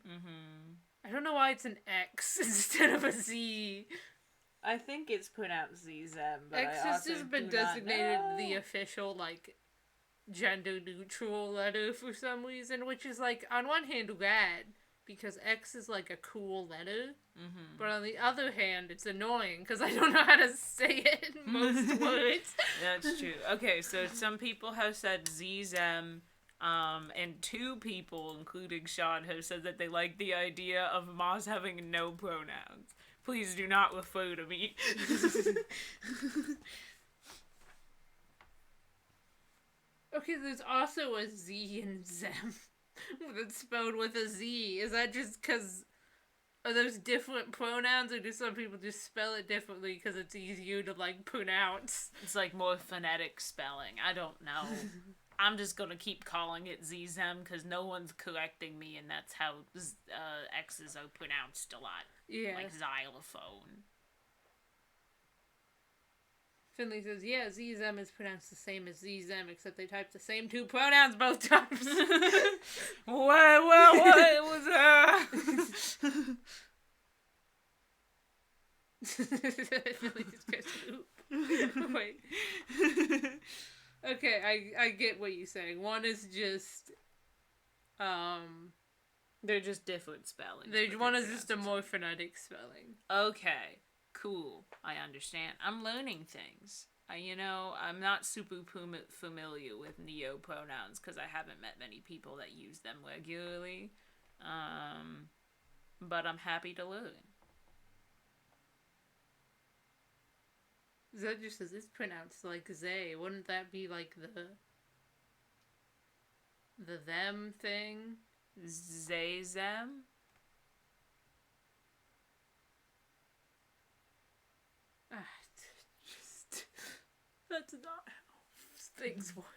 I don't know why it's an X instead of a Z. I think it's pronounced Z-Zem, but X has just been designated the official, like, gender-neutral letter for some reason, which is, like, on one hand, rad, because X is, like, a cool letter, but on the other hand, it's annoying, because I don't know how to say it in most words. That's true. Okay, so some people have said Z-Zem, and 2 people, including Sean, have said that they like the idea of Moss having no pronouns. Please do not refer to me. Okay, there's also a Z in Zem that's spelled with a Z. Is that just because... Are those different pronouns, or do some people just spell it differently because it's easier to, like, pronounce? It's, like, more phonetic spelling. I don't know. I'm just gonna keep calling it Zem because no one's correcting me, and that's how X's are pronounced a lot. Yeah. Like xylophone. Finley says, yeah, Zem is pronounced the same as Zem, except they type the same two pronouns both times. What was that? Finley just goes, oop. Wait. Okay, I get what you're saying. One is just, they're just different spellings. One is just a more phonetic spelling. Okay, cool. I understand. I'm learning things. I'm not super familiar with neo-pronouns because I haven't met many people that use them regularly. But I'm happy to learn. That just says it's pronounced like they. Wouldn't that be like the them thing? They, them? That's not how things work.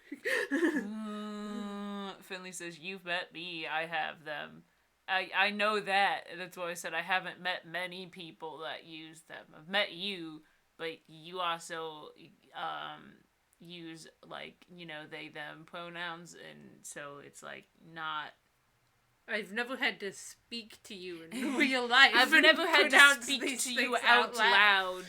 Finley says, you've met me, I have them. I know that. That's why I said I haven't met many people that use them. I've met you, but you also use, like, they, them pronouns, and so it's, like, not... I've never had to speak to you in real life. I've never had to speak to you out loud,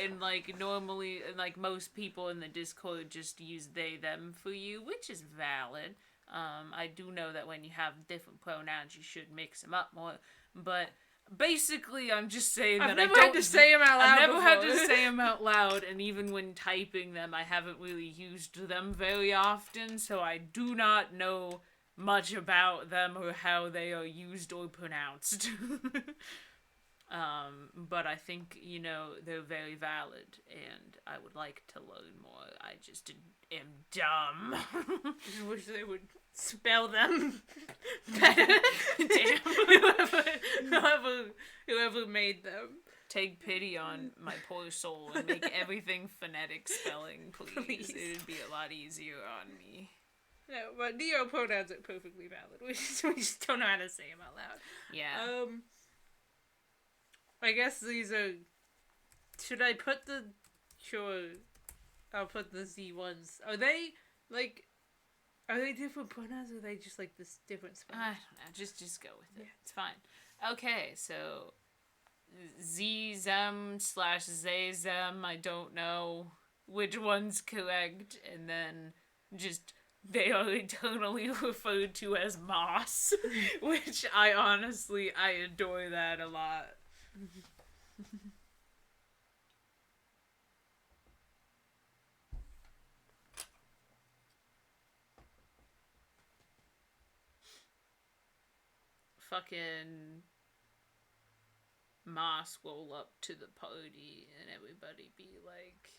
and, like, normally, and, like, most people in the Discord just use they, them for you, which is valid. I do know that when you have different pronouns, you should mix them up more, but... Basically, I'm just saying that I don't... I've never had to say them out loud I've never had to say them out loud, and even when typing them, I haven't really used them very often, so I do not know much about them or how they are used or pronounced. But I think, they're very valid, and I would like to learn more. I just am dumb. I wish they would spell them better. Damn. Whoever made them. Take pity on my poor soul and make everything phonetic spelling, please. It'd be a lot easier on me. No, but neo-pronouns are perfectly valid. We just don't know how to say them out loud. Yeah. I guess these are... Should I put the... Sure. I'll put the Z ones. Are they, like... Are they different pronouns, or are they just, like, this different spelling? I don't know. Just go with it. Yeah. It's fine. Okay, so... Z-them/they, them, I don't know which one's correct, and then just... They are eternally referred to as moss, which I adore that a lot. Fucking Moss roll up to the party and everybody be like,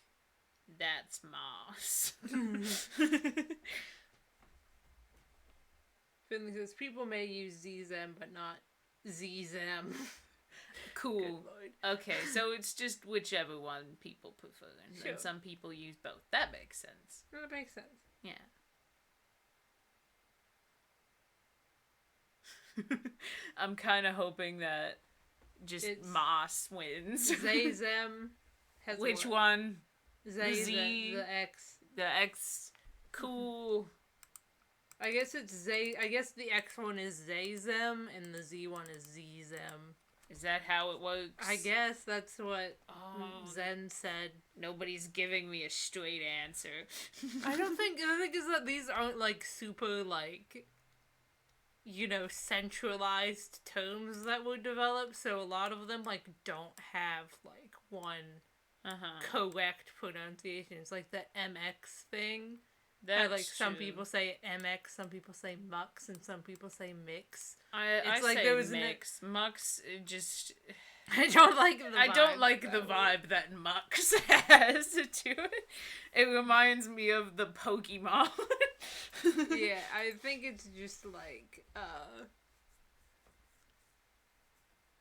that's Moss. Finley says, people may use Z-Zem, but not Z-Zem. Cool. Okay, so it's just whichever one people prefer. Sure. And some people use both. That makes sense. That makes sense. Yeah. I'm kind of hoping that just Moss wins. Zem has which one? Z, the X. The X. Cool. I guess it's I guess the X one is Zem and the Z one is Zem. Is that how it works? I guess that's what Zen said. Nobody's giving me a straight answer. I think is that these aren't like super like centralized terms that were developed, so a lot of them like don't have like one correct pronunciation. It's like the MX thing. That like some people say MX, some people say mux, and some people say mix. I like say there was mix. Mux just I don't like the vibe. I don't like the vibe that Mux has to it. It reminds me of the Pokemon. Yeah, I think it's just like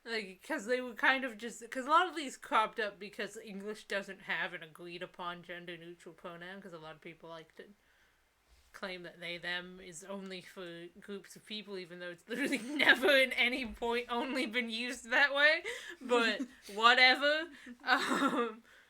because they were kind of just because a lot of these cropped up because English doesn't have an agreed upon gender neutral pronoun because a lot of people like to claim that they, them is only for groups of people, even though it's literally never at any point only been used that way. But whatever.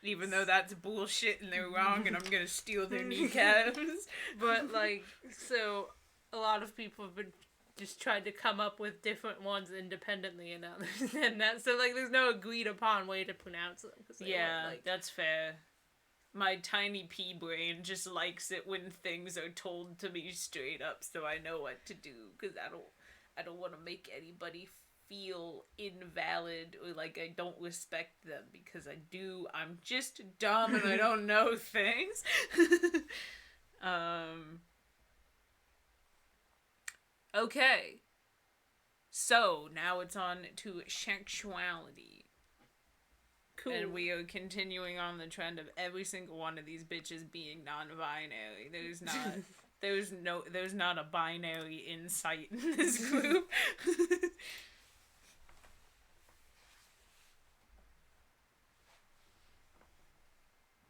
Even though that's bullshit and they're wrong and I'm gonna steal their kneecaps. But, like, so a lot of people have been just tried to come up with different ones independently and that. So, like, there's no agreed upon way to pronounce them. Yeah, like, that's fair. My tiny pea brain just likes it when things are told to me straight up, so I know what to do. Because I don't want to make anybody feel invalid or like I don't respect them, because I do. I'm just dumb and I don't know things. Okay. So now it's on to sexuality. Cool. And we are continuing on the trend of every single one of these bitches being non-binary. There's not a binary insight in this group.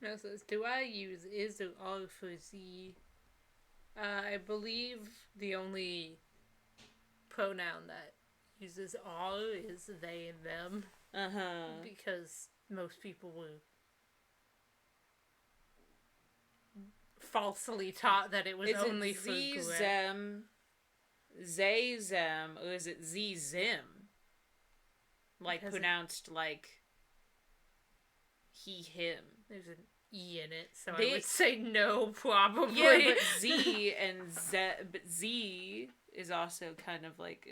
Now it says, do I use is or are for Z? I believe the only pronoun that uses are is they and them. Because most people were falsely taught that it was only for zem, zay, zem, or is it z, zim? Like pronounced like he, him. There's an E in it, so I would say no, probably. Yeah, but Z and Z, but Z is also kind of like,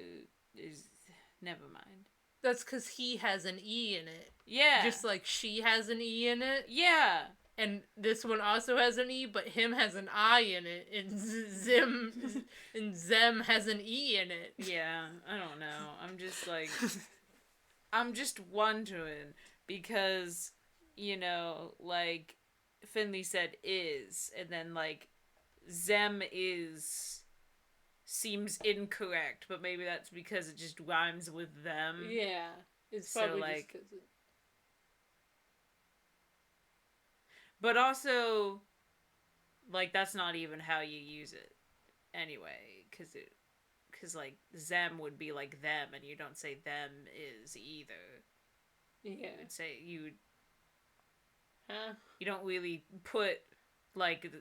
never mind. That's because he has an E in it. Yeah. Just like she has an E in it. Yeah. And this one also has an E, but him has an I in it, and Zem has an E in it. Yeah, I don't know. I'm just like, I'm just wondering, because, you know, like, Finley said is, and then, like, Zem is seems incorrect, but maybe that's because it just rhymes with them. Yeah. It's probably so, like, just 'cause it... But also, like, that's not even how you use it anyway, because, like, Zem would be like them, and you don't say them is either. Yeah. You would say, Huh? You don't really put, like,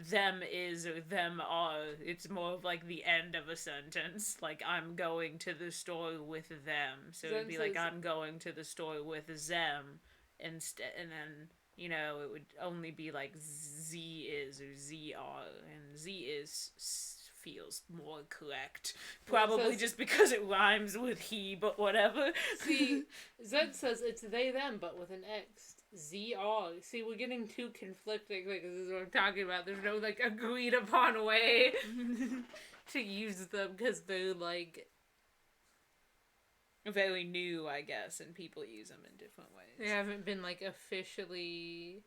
them is or them are. It's more of, like, the end of a sentence. Like, I'm going to the store with them. So it'd be like, I'm going to the store with them instead, and then... You know, it would only be like Z is or Z are, and Z is feels more correct. Probably just because it rhymes with he, but whatever. See, Zed says it's they, them, but with an X. Z are. See, we're getting too conflicting, like, this is what I'm talking about. There's no, like, agreed upon way to use them, because they're, like... very new, I guess, and people use them in different ways. They haven't been, like, officially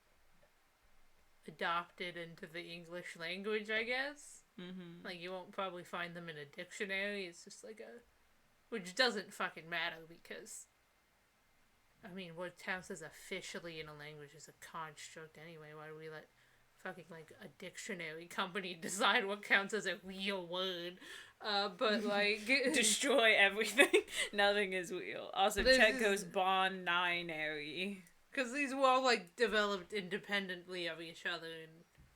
adopted into the English language, I guess. Mm-hmm. Like, you won't probably find them in a dictionary. It's just like a... Which doesn't fucking matter, because... I mean, what counts as officially in a language is a construct anyway. Why do we let fucking, like, a dictionary company decide what counts as a real word? But, like... Destroy everything. Nothing is real. Also, check goes bon-binary. Because these were all, like, developed independently of each other,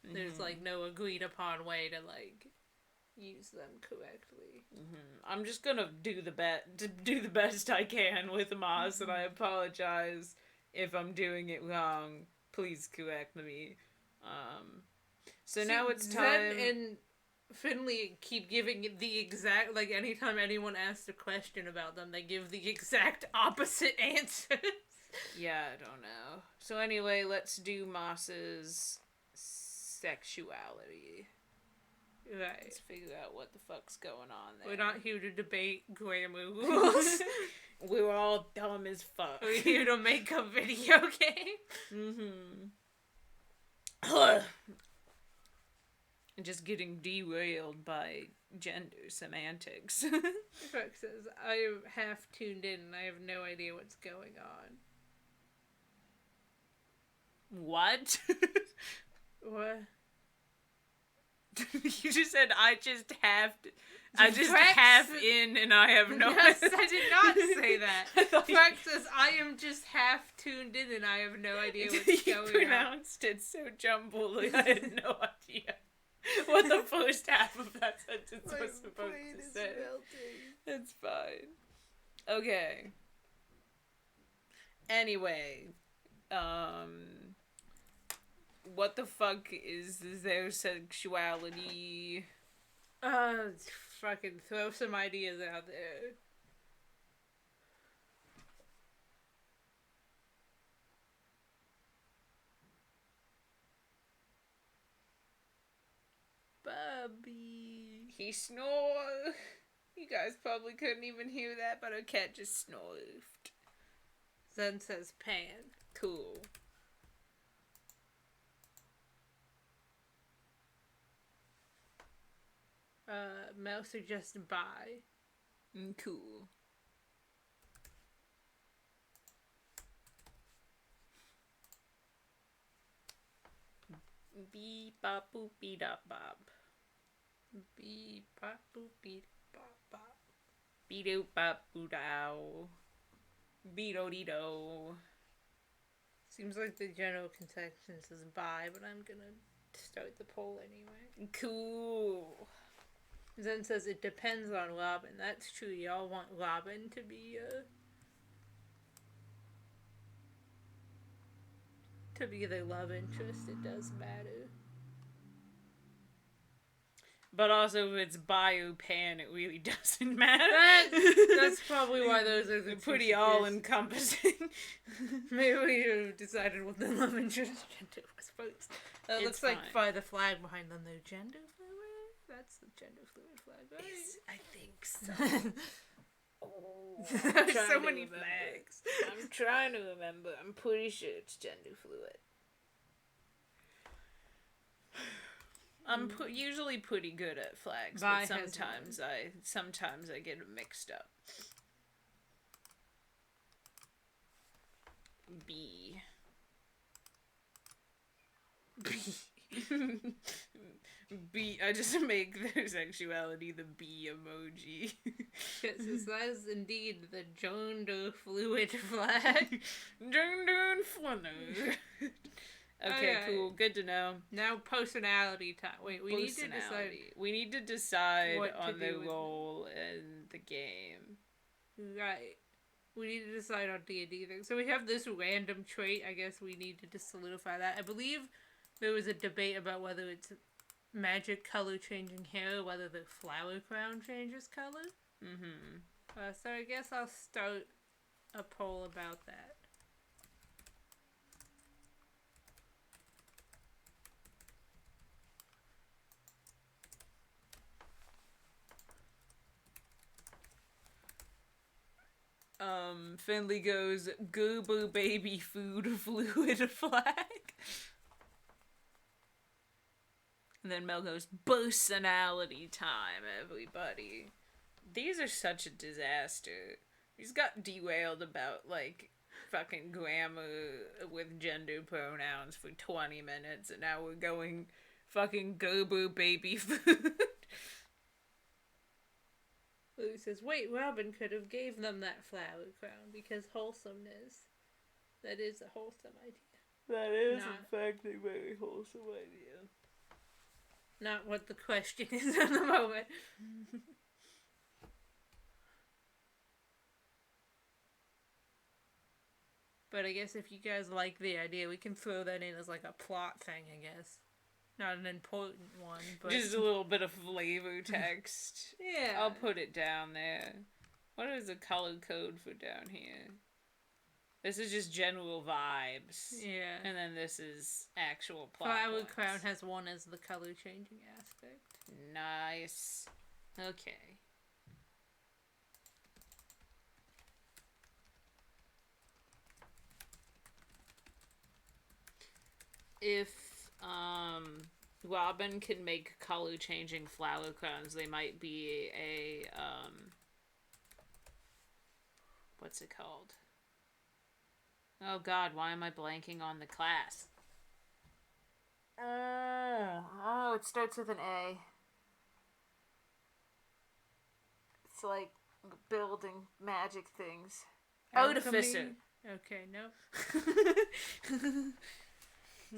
and there's, like, no agreed upon way to, like, use them correctly. I'm just gonna do the best I can with Moss, and I apologize if I'm doing it wrong. Please correct me. So now it's time... Zen and Finley keep giving the exact, like, anytime anyone asks a question about them, they give the exact opposite answers. Yeah, I don't know. So anyway, let's do Moss's sexuality. Right. Let's figure out what the fuck's going on there. We're not here to debate grammar rules. We're all dumb as fuck. We're here to make a video game. Just getting derailed by gender semantics. Fuck says, I am half tuned in and I have no idea what's going on. What? What? You just said, I just have in and I have no... Yes, I did not say that. Frank says, I am just half tuned in and I have no idea what's going on. You pronounced it so jumbled, like I had no idea what the first half of that sentence was supposed to say. It's fine. Okay. Anyway, what the fuck is their sexuality? Fucking throw some ideas out there. Bobby. He snored. You guys probably couldn't even hear that, but our cat just snored. Zen says pan. Cool. Mel suggests buy. Cool. Beep bop boop beep up bop. Beep bop boop beep bop bop. Beep doop bop boo dow. Beedo dee do. Seems like the general consensus is buy, but I'm gonna start the poll anyway. Cool. Zen says it depends on Robin. That's true. Y'all want Robin to be the love interest. It does matter. But also, if it's bio pan, it really doesn't matter. That's probably why those are the pretty all-encompassing. Maybe we should have decided what the love interest gender was, folks. It looks like by the flag behind them, they're gender fluid. That's the gender fluid flag, right? I think so. There's so many flags. I'm trying to remember. I'm pretty sure it's gender fluid. I'm usually pretty good at flags, but sometimes I get them mixed up. B. B. I just make their sexuality the B emoji. Yes, that is indeed the gender fluid flag. Gender fluid. Okay, cool. Good to know. Now personality time. Wait, we need to decide. We need to decide on the role in the game. Right. We need to decide on D&D things. So we have this random trait. I guess we need to just solidify that. I believe there was a debate about whether it's magic color changing hair or whether the flower crown changes color. Mm-hmm. So I guess I'll start a poll about that. Finley goes, Goober baby food fluid flag. And then Mel goes, personality time, everybody. These are such a disaster. He's got derailed about, like, fucking grammar with gender pronouns for 20 minutes, and now we're going fucking Goober baby food. Lou says, wait, Robin could have gave them that flower crown because wholesomeness. That is a wholesome idea. That is, in fact, a very wholesome idea. Not what the question is at the moment. But I guess if you guys like the idea, we can throw that in as like a plot thing, I guess. Not an important one, but... Just a little bit of flavor text. Yeah. I'll put it down there. What is the color code for down here? This is just general vibes. Yeah. And then this is actual plot Flower points. Crown has one as the color changing aspect. Nice. Okay. If Robin can make color changing flower crowns, they might be a what's it called? Oh god, why am I blanking on the class? Oh, it starts with an A. It's like building magic things. Artificer. Okay, nope.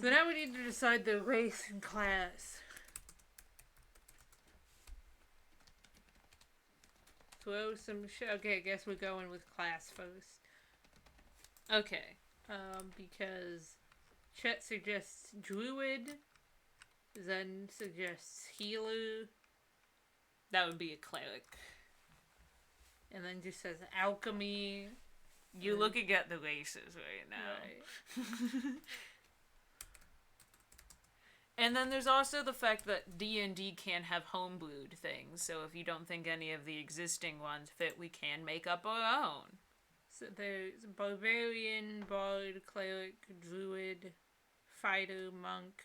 So now we need to decide the race and class. Throw some okay, I guess we're going with class first. Okay. Because Chet suggests druid, Zen suggests healer. That would be a cleric. And then just says alchemy. You're looking at the races right now. Right. And then there's also the fact that D&D can have homebrewed things, so if you don't think any of the existing ones fit, we can make up our own. So there's barbarian, bard, cleric, druid, fighter, monk,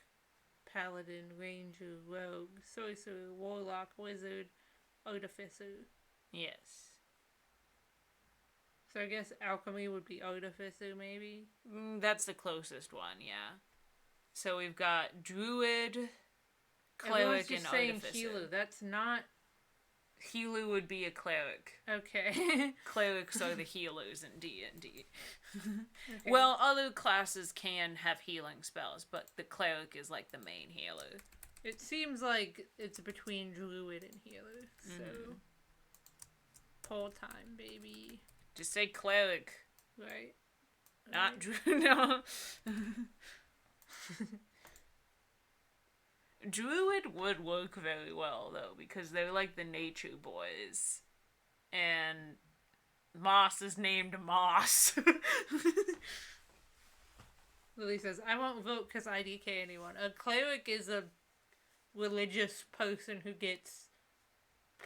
paladin, ranger, rogue, sorcerer, warlock, wizard, artificer. Yes. So I guess alchemy would be artificer, maybe? That's the closest one, yeah. So we've got druid, cleric, and artificer. Healer. That's not... Healer would be a cleric. Okay. Clerics are the healers in D&D. Okay. Well, other classes can have healing spells, but the cleric is like the main healer. It seems like it's between druid and healer, so... Poll time, baby. Just say cleric. Right. Not druid, no. Druid would work very well, though, because they're like the nature boys. And Moss is named Moss. Lily says, I won't vote because IDK anyone. A cleric is a religious person who gets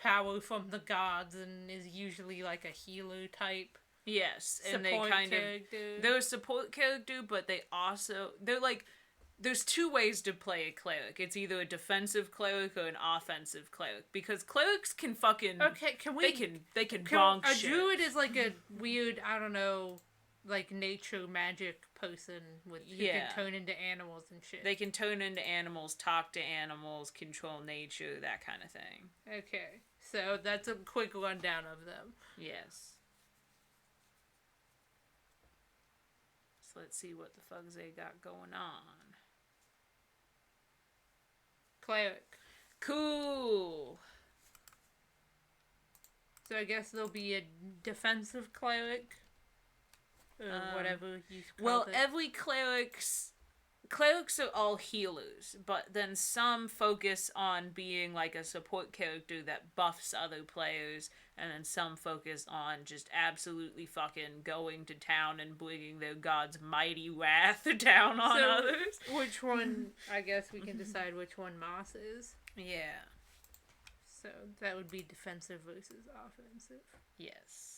power from the gods and is usually like a healer type. Yes, and they kind character. They're a support character, but they're like, there's two ways to play a cleric. It's either a defensive cleric or an offensive cleric, because clerics can fucking... Okay, they can bonk shit. A druid is like a weird, I don't know, like nature magic person who can turn into animals and shit. They can turn into animals, talk to animals, control nature, that kind of thing. Okay, so that's a quick rundown of them. Yes. So let's see what the fuck they got going on. Cleric. Cool. So I guess there'll be a defensive cleric. Or whatever you call it. Well, every clerics are all healers, but then some focus on being like a support character that buffs other players, and then some focus on just absolutely fucking going to town and bringing their god's mighty wrath down on others. Which one, I guess we can decide which one Moss is. Yeah. So that would be defensive versus offensive. Yes.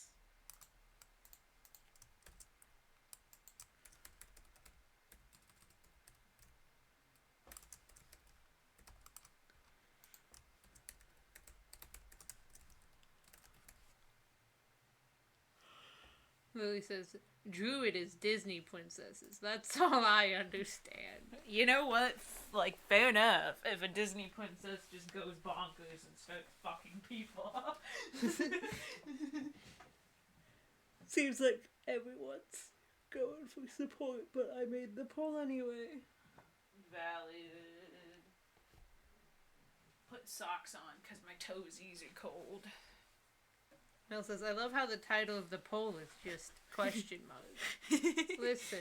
Lily says, Druid is Disney princesses. That's all I understand. You know what? Like, fair enough. If a Disney princess just goes bonkers and starts fucking people up. Seems like everyone's going for support, but I made the poll anyway. Valid. Put socks on, because my toesies are cold. Mel says, I love how the title of the poll is just question mark. Listen.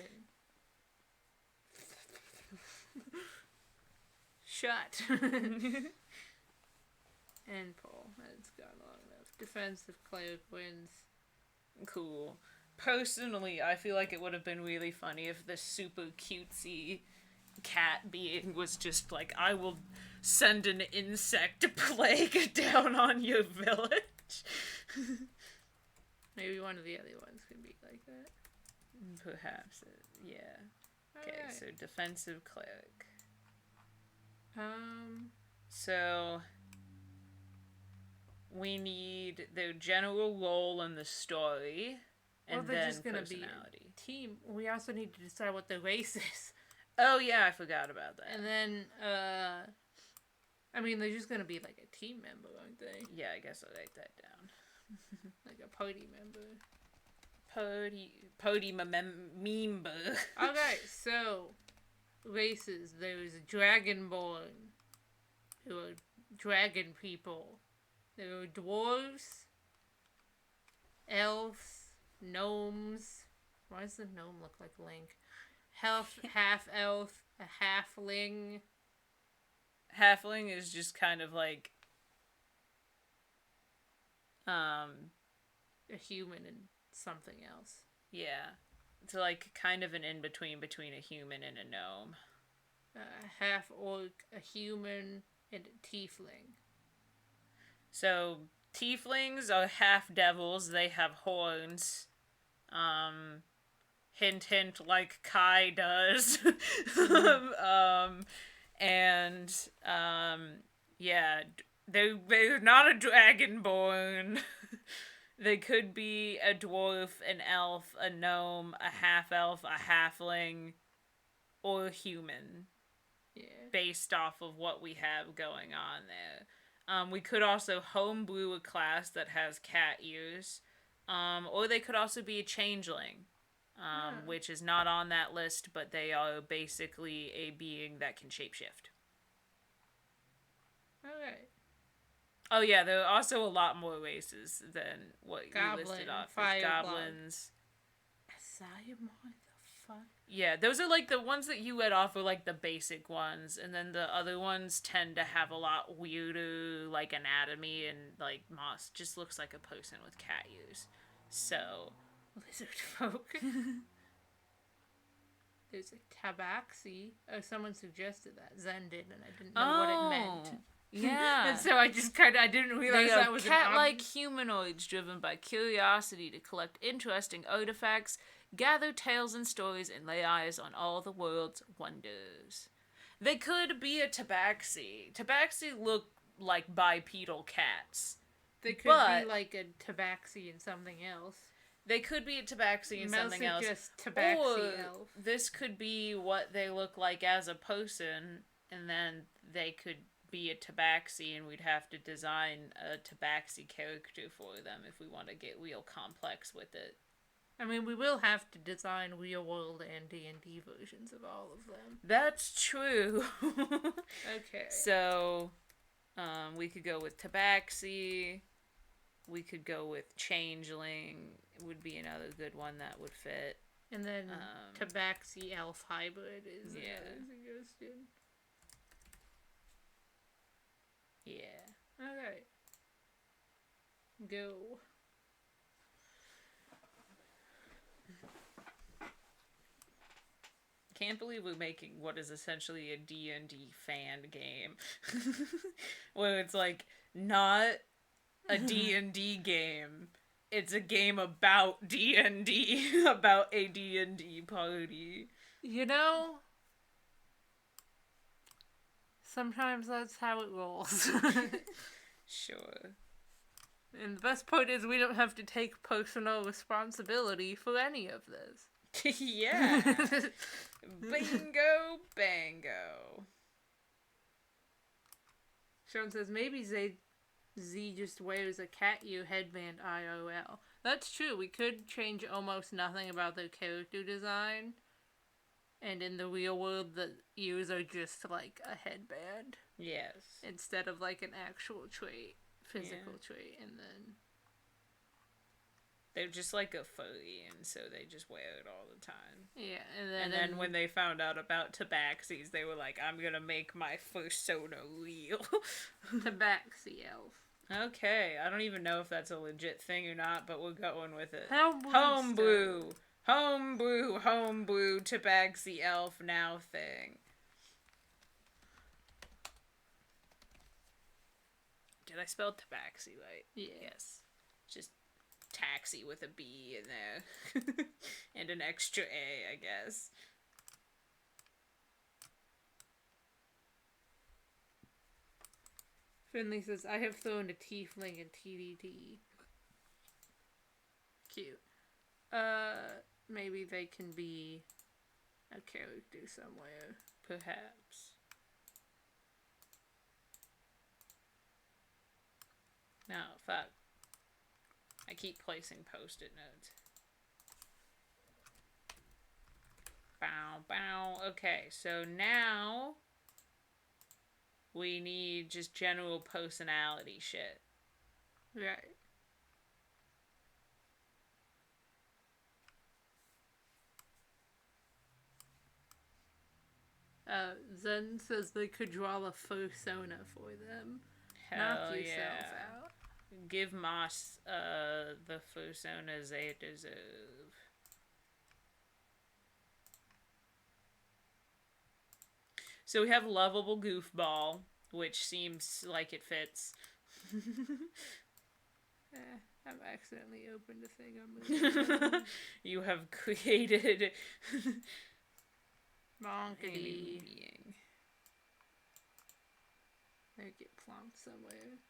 Shut. End poll. It's gone long enough. Defensive cleric wins. Cool. Personally, I feel like it would have been really funny if this super cutesy cat being was just like, I will send an insect plague down on your village. Maybe one of the other ones could be like that. Perhaps. Yeah. Okay, right. So defensive cleric. So we need their general role in the story, and then just gonna personality. Be team. We also need to decide what the race is. Oh, yeah, I forgot about that. And then, I mean, they're just gonna be like a team member, aren't they? Yeah, I guess I'll write that down. Like a party member. Party member. Okay, so, races. There's Dragonborn, who are dragon people. There are dwarves, elves, gnomes. Why does the gnome look like Link? Half-elf, a halfling. Halfling is just kind of like a human and something else. Yeah. It's like kind of an in-between between a human and a gnome. A half-orc, a human, and a tiefling. So, tieflings are half-devils. They have horns. Hint, hint, like Kai does. Yeah, they're not a dragonborn. They could be a dwarf, an elf, a gnome, a half-elf, a halfling, or a human. Yeah. Based off of what we have going on there. We could also homebrew a class that has cat ears. Or they could also be a changeling. Which is not on that list, but they are basically a being that can shapeshift. Alright. Oh yeah, there are also a lot more races than what you listed off. There's goblins. Asylum, what the fuck? Yeah, those are like the ones that you read off are like the basic ones, and then the other ones tend to have a lot weirder like anatomy, and like Moss just looks like a person with cat ears. So lizard folk. There's a tabaxi. Oh, someone suggested that. Zen did, and I didn't know what it meant. Yeah. And so I just I didn't realize that was cat-like humanoids driven by curiosity to collect interesting artifacts, gather tales and stories, and lay eyes on all the world's wonders. They could be a tabaxi. Tabaxi look like bipedal cats. They could be like a tabaxi and something else. They could be a tabaxi and something else. Just tabaxi elf. This could be what they look like as a person, and then they could be a tabaxi, and we'd have to design a tabaxi character for them if we want to get real complex with it. I mean, we will have to design real world and D&D versions of all of them. That's true. Okay. So, we could go with tabaxi. We could go with changeling. Would be another good one that would fit. And then tabaxi elf hybrid is another suggestion. Yeah. Alright. Go. Can't believe we're making what is essentially a D&D fan game. Where it's like not a D&D game. It's a game about D&D, about a D&D party. You know, sometimes that's how it rolls. Sure. And the best part is we don't have to take personal responsibility for any of this. Yeah. Bingo, bango. Sean says, maybe Z just wears a cat ear headband IRL. That's true. We could change almost nothing about their character design. And in the real world, the ears are just like a headband. Yes. Instead of like an actual trait, physical trait. And then they're just like a furry, and so they just wear it all the time. Yeah, and then when they found out about tabaxis, they were like, I'm gonna make my persona real. Tabaxi elf. Okay, I don't even know if that's a legit thing or not, but we're going with it. Homebrew. Homebrew, tabaxi elf now thing. Did I spell tabaxi right? Yeah. Yes. Just taxi with a B in there. And an extra A, I guess. Finley says, I have thrown a tiefling in TDD. Cute. Maybe they can be a character somewhere. Perhaps. No, fuck. I keep placing post-it notes. Bow, bow. Okay, so now we need just general personality shit. Right. Zen says they could draw a persona for them. Knock yourself out. Give Moss the personas they deserve. So we have lovable goofball, which seems like it fits. I've accidentally opened a thing on my You have created Monkey. I get plonked somewhere.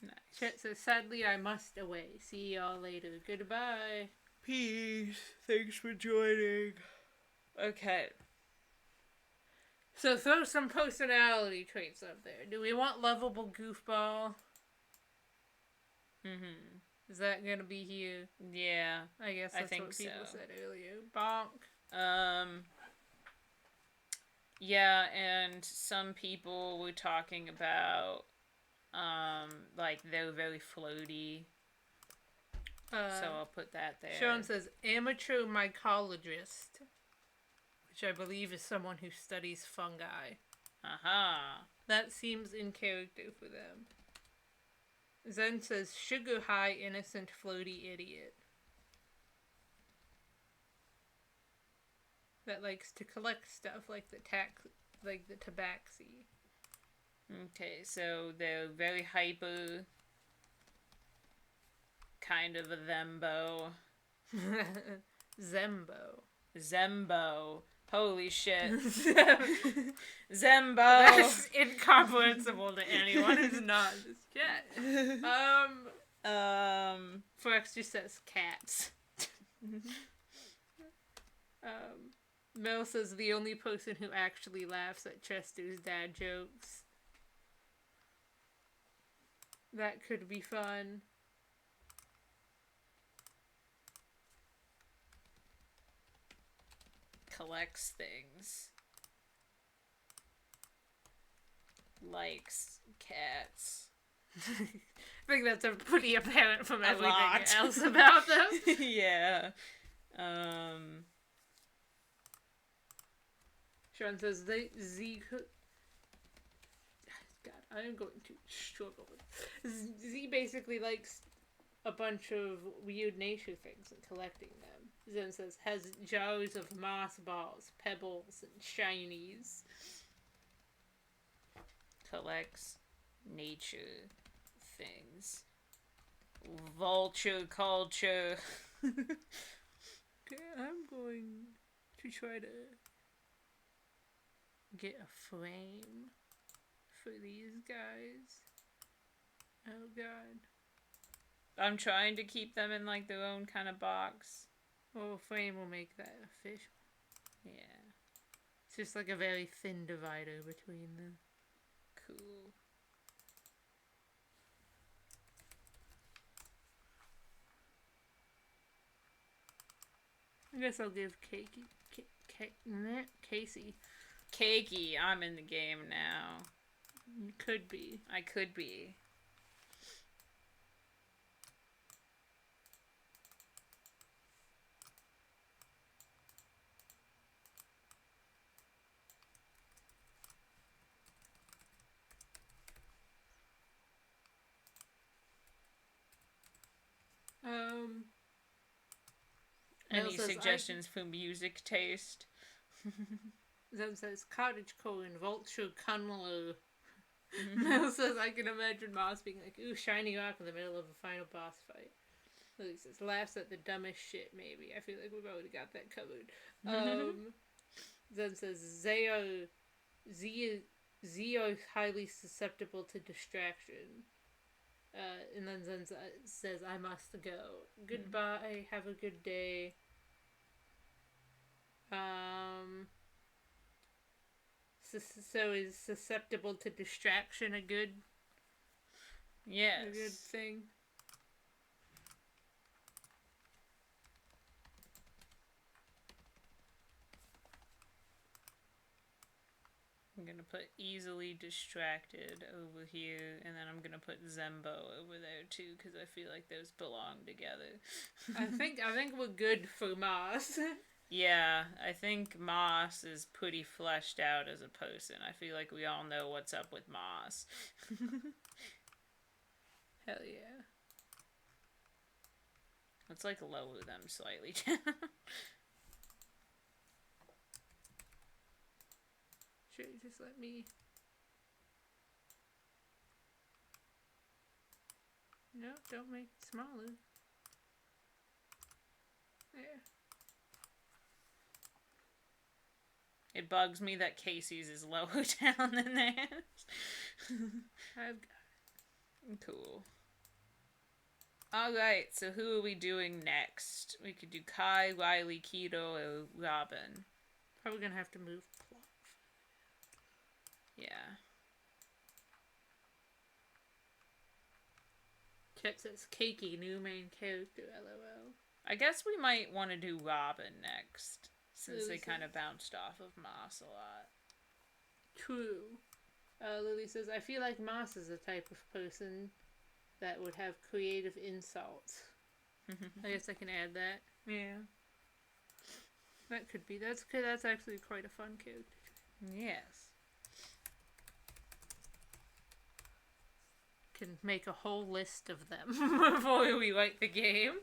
Nice. Chet says, sadly I must away. See y'all later. Goodbye. Peace. Thanks for joining. Okay. So throw some personality traits up there. Do we want lovable goofball? Mm-hmm. Is that gonna be here? Yeah. I guess that's what people said earlier. Bonk. Yeah, and some people were talking about, like, they're very floaty. So I'll put that there. Sean says, amateur mycologist, which I believe is someone who studies fungi. Aha. That seems in character for them. Zen says, sugar high, innocent, floaty idiot. That likes to collect stuff like the tabaxi. Okay, so they're very hyper. Kind of a thembo. Zembo. Holy shit. Zembo. That's incomprehensible to anyone who's not in this chat. Flex just says cats. Mel says the only person who actually laughs at Chester's dad jokes. That could be fun. Collects things. Likes cats. I think that's pretty apparent from everything else about them. Yeah. Sean says God, I am going to struggle with Z basically likes a bunch of weird nature things and collecting them. Zen says has jars of moss balls, pebbles, and shinies. Collects nature things. Vulture culture. Okay, I'm going to try to get a frame for these guys. Oh god. I'm trying to keep them in like their own kind of box. Well, a frame will make that official. Yeah. It's just like a very thin divider between them. Cool. I guess I'll give Casey. Cakey, I'm in the game now. You could be. I could be. Any suggestions for music taste? Zem says cottage colon vulture cunler. Mel says I can imagine Moss being like, ooh, shiny rock in the middle of a final boss fight. Lily says laughs at the dumbest shit maybe. I feel like we've already got that covered. Zem says Z are highly susceptible to distraction. And then Zen says, I must go. Goodbye, have a good day. So is susceptible to distraction a good? Yes. A good thing. I'm gonna put easily distracted over here, and then I'm gonna put Zembo over there too, because I feel like those belong together. I think we're good for Moss. Yeah, I think Moss is pretty fleshed out as a person. I feel like we all know what's up with Moss. Hell yeah. Let's like lower them slightly. Sure, just let me... No, don't make it smaller. There. It bugs me that Casey's is lower down than theirs. I've got it. Cool. Alright, so who are we doing next? We could do Kai, Riley, Keto, or Robin. Probably gonna have to move Plot. Yeah. Chet says, Cakey, new main character, lol. I guess we might want to do Robin next, since they kind of bounced off of Moss a lot. True. Lily says, I feel like Moss is the type of person that would have creative insults. I guess I can add that. Yeah. That could be. That's actually quite a fun character. Yes. Can make a whole list of them before we write the game.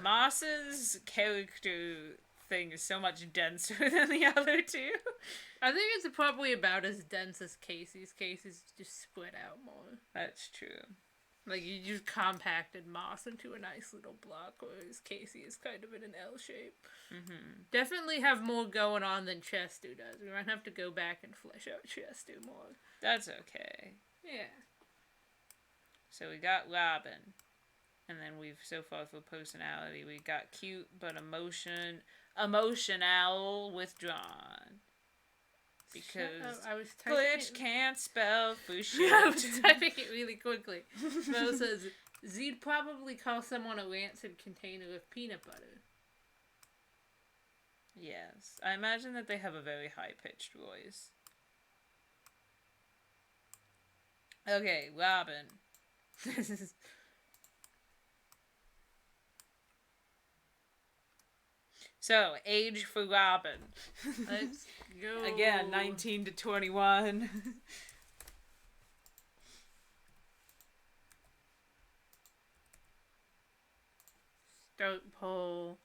Moss's character thing is so much denser than the other two. I think it's probably about as dense as Casey's. Casey's just split out more. That's true. Like, you just compacted Moss into a nice little block, whereas Casey is kind of in an L shape. Mm-hmm. Definitely have more going on than Chestu does. We might have to go back and flesh out Chestu more. That's okay. Yeah. So we got Robin. And then we've, so far for personality, we got cute but emotional withdrawn. Because Glitch can't spell for shit. I was typing it really quickly. Mo says, Z'd probably call someone a rancid container of peanut butter. Yes. I imagine that they have a very high-pitched voice. Okay, Robin. So, age for Robin. Let's go. Again, 19 to 21. Start poll.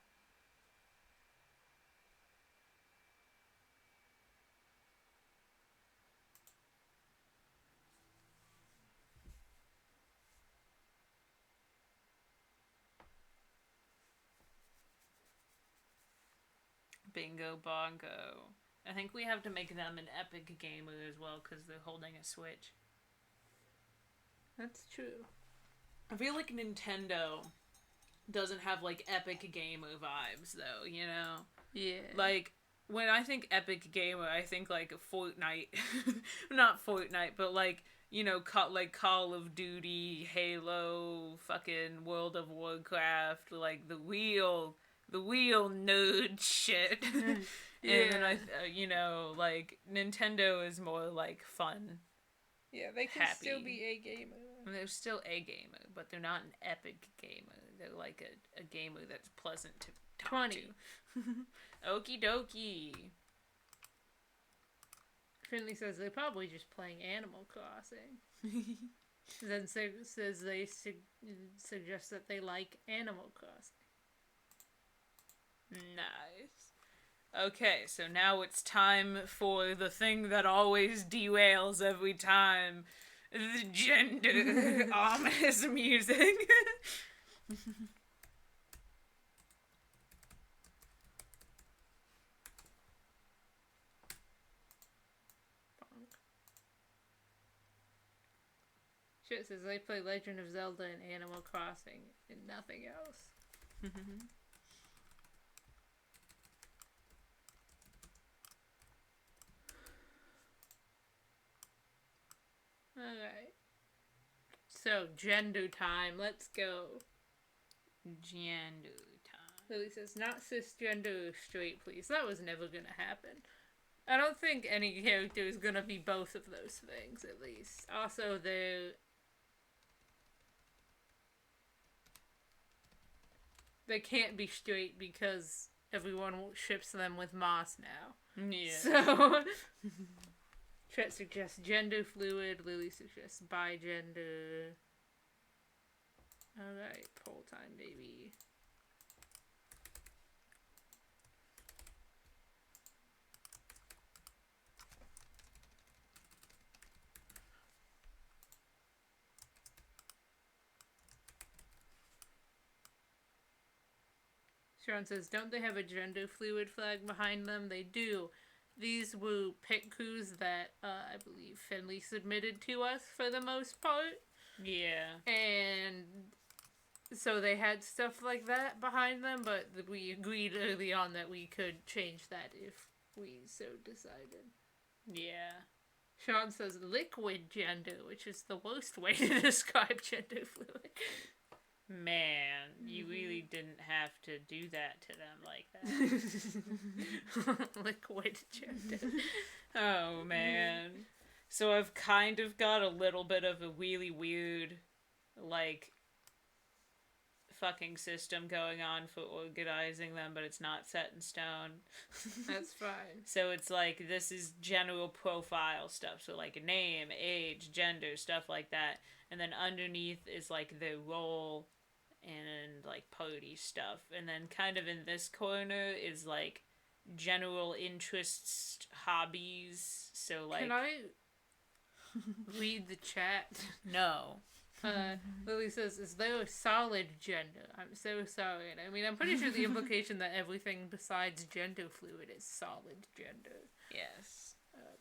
Bingo bongo. I think we have to make them an epic gamer as well because they're holding a Switch. That's true. I feel like Nintendo doesn't have like epic gamer vibes though, you know? Yeah. Like, when I think epic gamer, I think like Fortnite. Not Fortnite, but like, you know, like Call of Duty, Halo, fucking World of Warcraft, like the real nerd shit. Yeah. And then you know, like Nintendo is more like fun. Yeah, they can still be a gamer. They're still a gamer, but they're not an epic gamer. They're like a gamer that's pleasant to talk to. Okie dokie. Finley says they're probably just playing Animal Crossing. Then says they suggest that they like Animal Crossing. Nice. Okay, so now it's time for the thing that always derails every time. The gender ominous music. Shit says they play Legend of Zelda and Animal Crossing and nothing else. So, gender time. Let's go. Gender time. Lily says, not cisgender or straight, please. That was never gonna happen. I don't think any character is gonna be both of those things, at least. Also, they can't be straight because everyone ships them with Moss now. Yeah. So, Chet suggests gender fluid, Lily suggests bigender. Alright, poll time, baby. Sharon says, don't they have a gender fluid flag behind them? They do. These were pit crews that I believe Finley submitted to us for the most part. Yeah. And so they had stuff like that behind them, but we agreed early on that we could change that if we so decided. Yeah. Sean says liquid gender, which is the worst way to describe gender fluid. Man, you really didn't have to do that to them like that. Liquid gender. Oh, man. So I've kind of got a little bit of a really weird, like, fucking system going on for organizing them, but it's not set in stone. That's fine. So it's like, this is general profile stuff. So, like, name, age, gender, stuff like that. And then underneath is, like, the role and like party stuff, and then kind of in this corner is like general interests, hobbies. So like, can I read the chat? No. Lily says, is there a solid gender? I'm so sorry. And I mean, I'm pretty sure the implication that everything besides gender fluid is solid gender. Yes.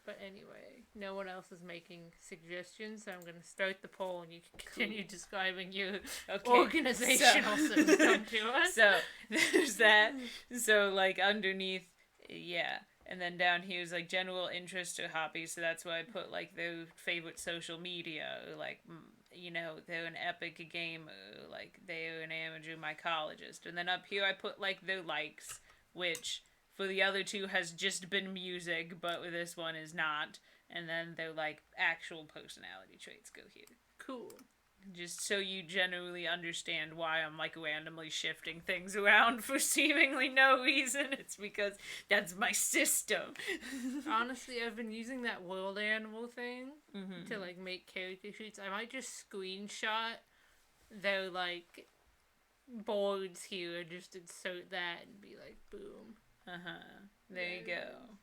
But anyway, no one else is making suggestions, so I'm going to start the poll and you can continue describing your organizational system to us. So, there's that. So, like, underneath, yeah. And then down here is, like, general interest or hobbies, so that's why I put, like, their favorite social media, or, like, you know, they're an epic gamer, or, like, they're an amateur mycologist. And then up here I put, like, their likes, which for the other two has just been music, but this one is not. And then their, like, actual personality traits go here. Cool. Just so you generally understand why I'm, like, randomly shifting things around for seemingly no reason. It's because that's my system. Honestly, I've been using that world animal thing to, like, make character sheets. I might just screenshot their, like, boards here and just insert that and be like, boom. There you go.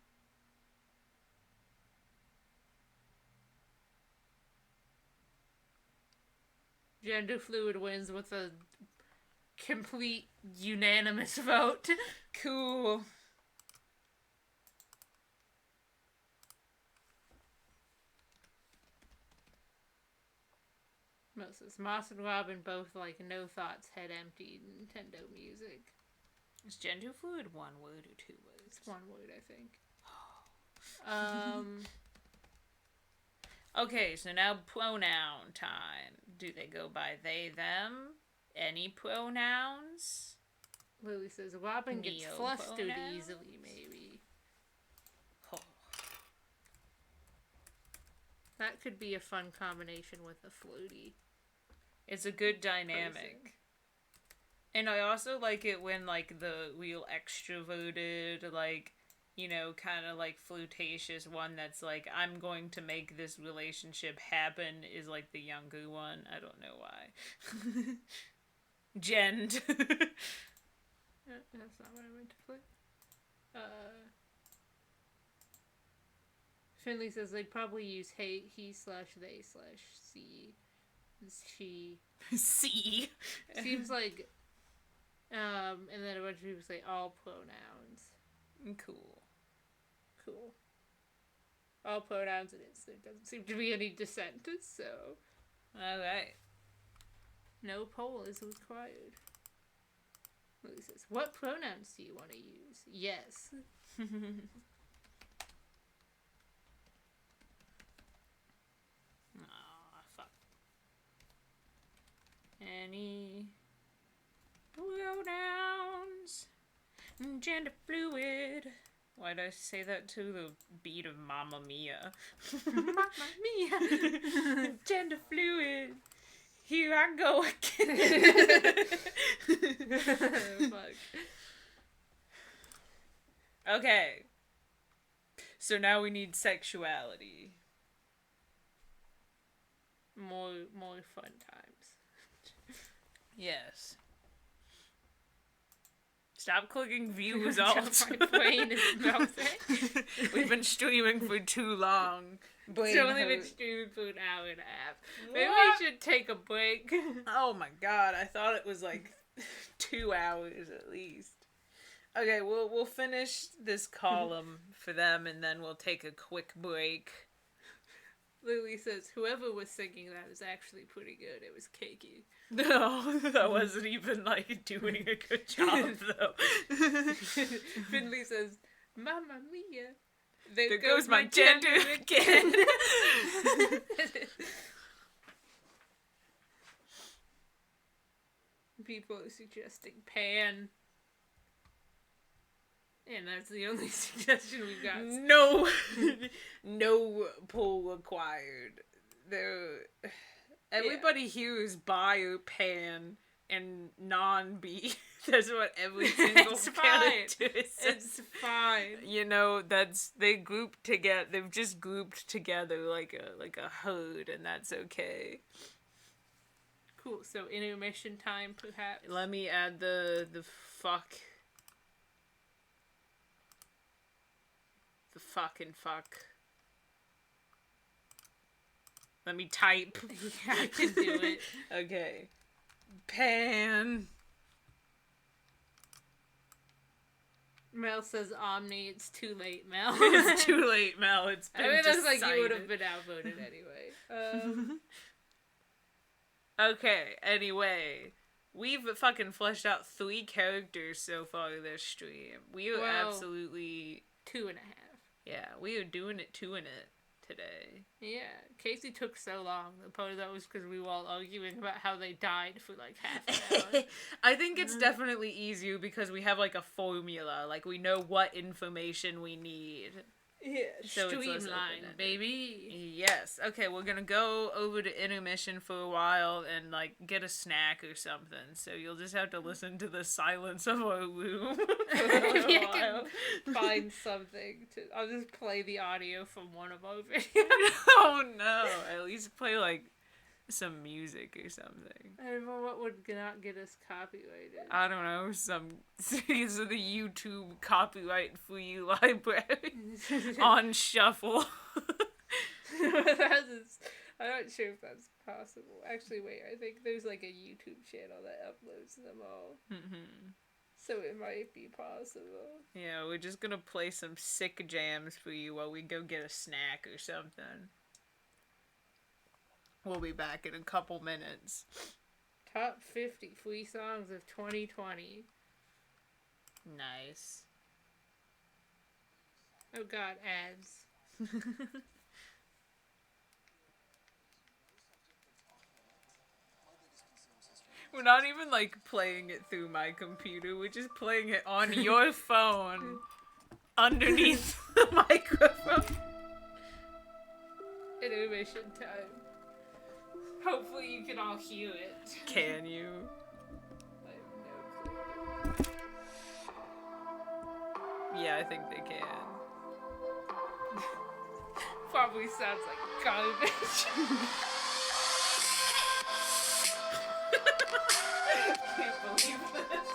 Gender fluid wins with a complete unanimous vote. Cool. Moses, Moss and Robin both like no thoughts, head empty, Nintendo music. Is gender fluid one word or two words? It's one word, I think. Okay, so now pronoun time. Do they go by they, them? Any pronouns? Lily says Robin gets flustered easily, maybe. Oh. That could be a fun combination with a floaty. It's a good dynamic. And I also like it when, like, the real extroverted, like, you know, kind of, like, flirtatious one that's like, I'm going to make this relationship happen is, like, the younger one. I don't know why. Gend. That's not what I meant to put. Finley says they'd probably use he/they/she. She. C. Seems like, and then a bunch of people say all pronouns. Cool. All pronouns, and there doesn't seem to be any dissent, so. Alright. No poll is required. Lily says, what pronouns do you want to use? Yes. Aw, fuck. any lowdowns. Gender fluid. Why'd I say that to the beat of Mamma Mia? Mamma Mia! Gender fluid. Here I go again. Fuck. Okay. So now we need sexuality. More fun times. Yes. Stop clicking view results. My brain is melting. We've been streaming for too long. It's only been streaming for an hour and a half. Maybe we should take a break. Oh my god, I thought it was like 2 hours at least. Okay, we'll finish this column for them and then we'll take a quick break. Lily says, whoever was singing that is actually pretty good. It was cakey. No, that wasn't even, like, doing a good job, though. Finley says, Mamma Mia. There goes my gender again. People are suggesting Pan. And that's the only suggestion we've got. No. No pull required. Everybody here is bi or pan and non-bi. That's what every single character is. It's fine. You know, they've just grouped together like a herd, and that's okay. Cool. So intermission time, perhaps. Let me add the fuck. The fucking fuck. Let me type. Yeah, I can do it. Okay. Pan. Mel says Omni. It's too late, Mel. It's too late, Mel. It's been that's like you would have been outvoted anyway. Okay, anyway. We've fucking fleshed out 3 characters so far this stream. We are absolutely... 2.5. Yeah, we are doing it today. Yeah, Casey took so long. Part of that was because we were all arguing about how they died for like half an hour. I think it's definitely easier because we have like a formula. Like we know what information we need. Yeah, so streamline, baby. Yes. Okay, we're gonna go over to intermission for a while and like get a snack or something. So you'll just have to listen to the silence of our room for a while. Can find something to. I'll just play the audio from one of our videos. Oh no! At least play like some music or something. I don't know what would not get us copyrighted. I don't know, these are the YouTube copyright free library on shuffle. I'm not sure if that's possible. Actually, wait, I think there's like a YouTube channel that uploads them all. So it might be possible. Yeah, we're just gonna play some sick jams for you while we go get a snack or something. We'll be back in a couple minutes. Top 50 free songs of 2020. Nice. Oh god, ads. We're not even like playing it through my computer, we're just playing it on your phone. Underneath the microphone. Intermission time. Hopefully you can all hear it. Can you? I have no clue. Yeah, I think they can. Probably sounds like garbage. I can't believe this.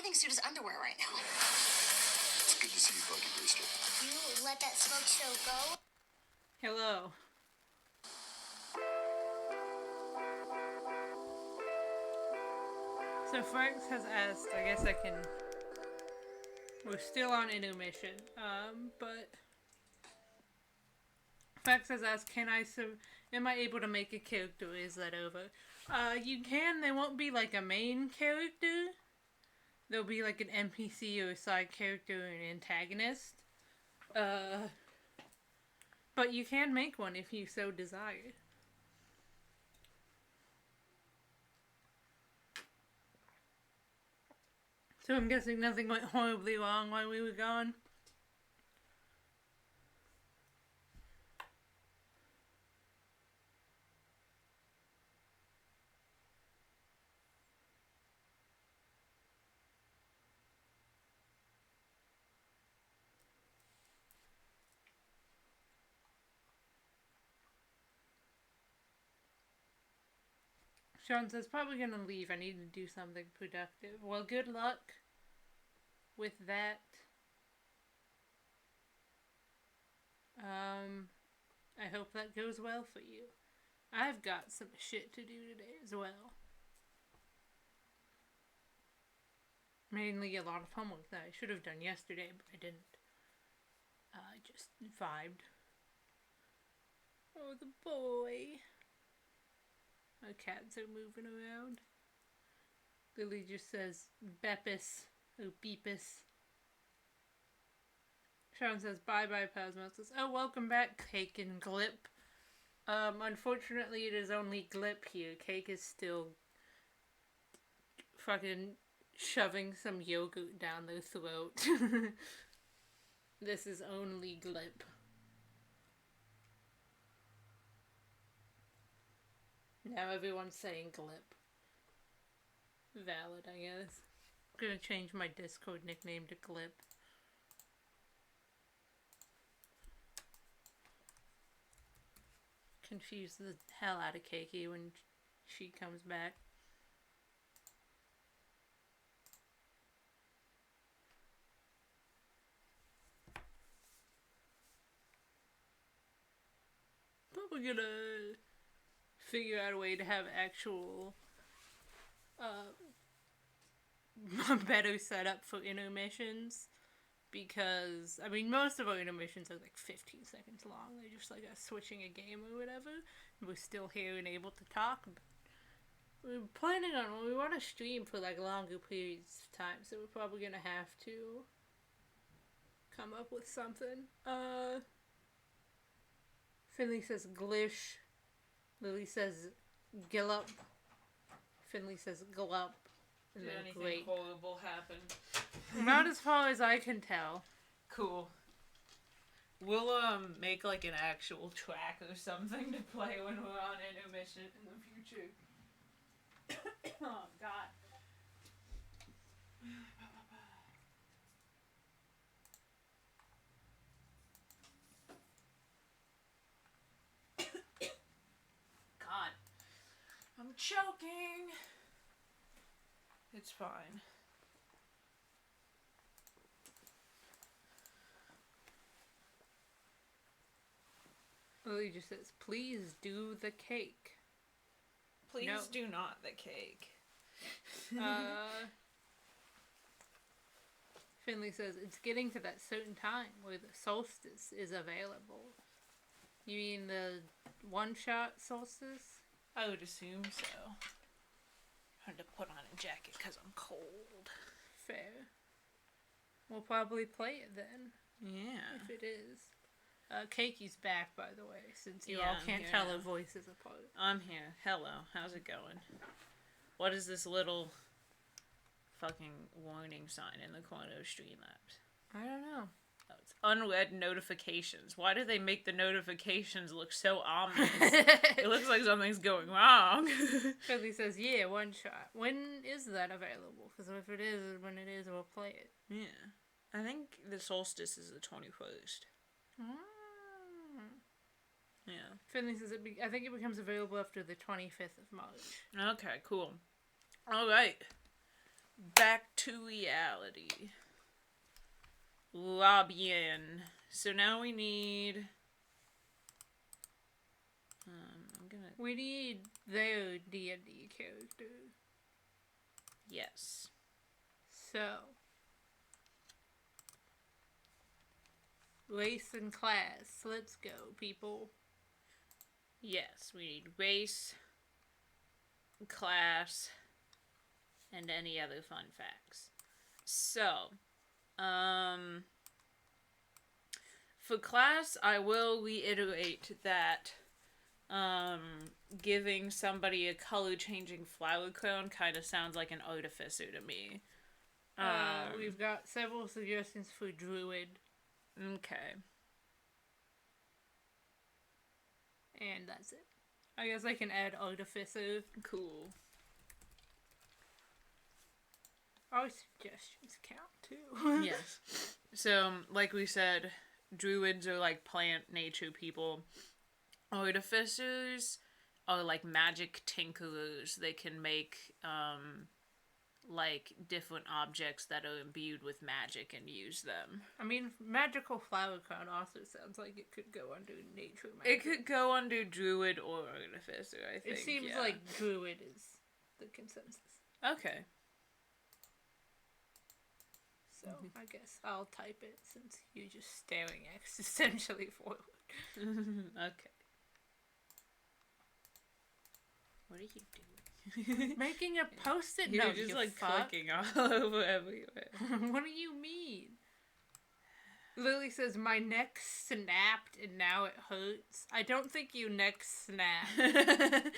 bathing suit as underwear right now. It's good to see you, Bucky Brewster. You let that smoke show go? Hello. So Franks has asked, I guess I can... We're still on intermission, but... Franks has asked, am I able to make a character? Is that over? You can. They won't be like a main character. There'll be like an NPC or a side character or an antagonist. But you can make one if you so desire. So I'm guessing nothing went horribly wrong while we were gone. Sean says, probably gonna leave. I need to do something productive. Well, good luck with that. I hope that goes well for you. I've got some shit to do today as well. Mainly a lot of homework that I should have done yesterday, but I didn't. I just vibed. Oh, the boy. My cats are moving around. Lily just says, Beppis. Oh, Beepus. Sean says, bye-bye, Pasmo. Says, oh, welcome back, Cake and Glip. Unfortunately, it is only Glip here. Cake is still fucking shoving some yogurt down their throat. This is only Glip. Now everyone's saying Glip. Valid, I guess. I'm gonna change my Discord nickname to Glip. Confuse the hell out of Keiki when she comes back. Probably gonna figure out a way to have actual better setup for intermissions, because I mean most of our intermissions are like 15 seconds long. They're just like us switching a game or whatever. We're still here and able to talk, but we're planning on, well, we want to stream for like longer periods of time, so we're probably gonna have to come up with something. Finley says glish. Lily says gillup. Finley says gullup. Did anything horrible happen? Not as far as I can tell. Cool. We'll make like an actual track or something to play when we're on intermission in the future. Oh God. God. I'm choking. It's fine. Lily just says, please do the cake. Please do not the cake. Finley says, it's getting to that certain time where the solstice is available. You mean the one-shot solstice? I would assume so. I had to put on a jacket because I'm cold. Fair. We'll probably play it then. Yeah. If it is. Keiki's back, by the way, since you all can't tell our voices apart. I'm here. Hello. How's it going? What is this little fucking warning sign in the corner of Streamlabs? I don't know. Oh, it's unread notifications. Why do they make the notifications look so ominous? It looks like something's going wrong. Finley says, yeah, one shot. When is that available? Because if it is, when it is, we'll play it. Yeah. I think the solstice is the 21st. Yeah. Finley says, I think it becomes available after the 25th of March. Okay, cool. Alright. back to reality. Lobbying. So now we need... We need their D&D character. Yes. So... race and class. Let's go, people. Yes, we need race, class, and any other fun facts. So, for class, I will reiterate that, giving somebody a color-changing flower crown kind of sounds like an artificer to me. We've got several suggestions for druid. Okay. And that's it. I guess I can add artificer. Cool. Our suggestions count too. Yes. So, like we said, druids are like plant nature people. Artificers are like magic tinkerers. They can make like different objects that are imbued with magic and use them. I mean, magical flower crown also sounds like it could go under nature magic. It could go under druid or artificer, I think. It seems like druid is the consensus. Okay. So, I guess I'll type it since you're just staring existentially forward. Okay. What are you doing? Making a post-it You're note, just you like fuck. clicking all over everywhere. What do you mean? Lily says, my neck snapped and now it hurts. I don't think your neck snapped.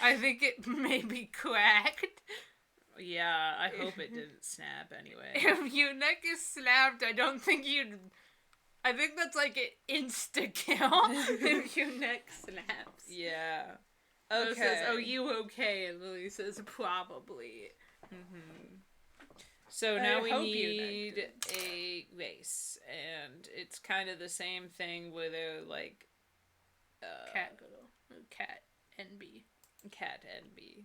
I think it maybe cracked. Yeah, I hope it didn't snap anyway. If your neck is snapped, I don't think you'd... I think that's like an insta-kill if your neck snaps. Yeah. Okay. Okay. Says, oh, you okay? And Lily says, probably. Mm-hmm. So now we need a race, and it's kind of the same thing where they're like... cat girl. Cat NB. Cat NB.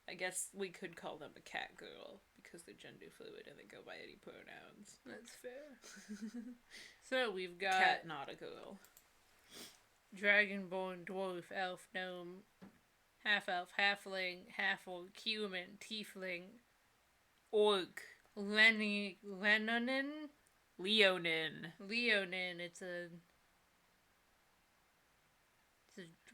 I guess we could call them a cat girl, because they're gender fluid and they go by any pronouns. That's fair. So we've got... cat, not a girl. Dragonborn, dwarf, elf, gnome, half-elf, halfling, half-orc, human, tiefling, orc, Leonin. It's a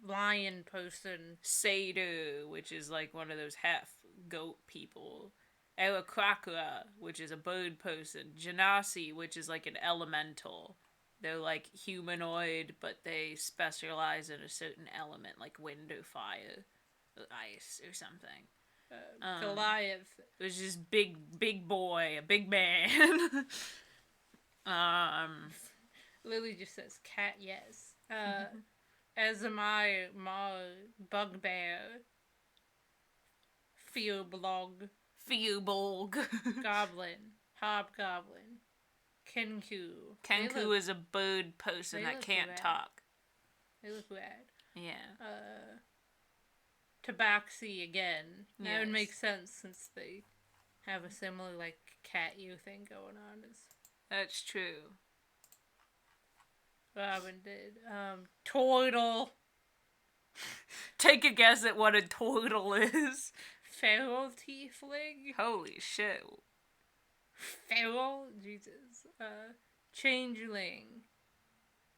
lion person. Satyr, which is like one of those half-goat people. Erakrakra, which is a bird person. Genasi, which is like an elemental. They're like humanoid, but they specialize in a certain element, like wind or fire, or ice or something. Goliath. Which is big boy, a big man. Lily just says cat, yes. Azamai, Mar, Bugbear, Fearblog, Goblin, Hobgoblin, Kenku. Kenku is a bird person that can't talk. They look rad. Yeah. Tabaxi again. That Yes. would make sense since they have a similar, like, cat ear thing going on. That's true. Robin did. Turtle. Take a guess at what a turtle is. Feral tiefling. Holy shit. Feral? Jesus. Changeling.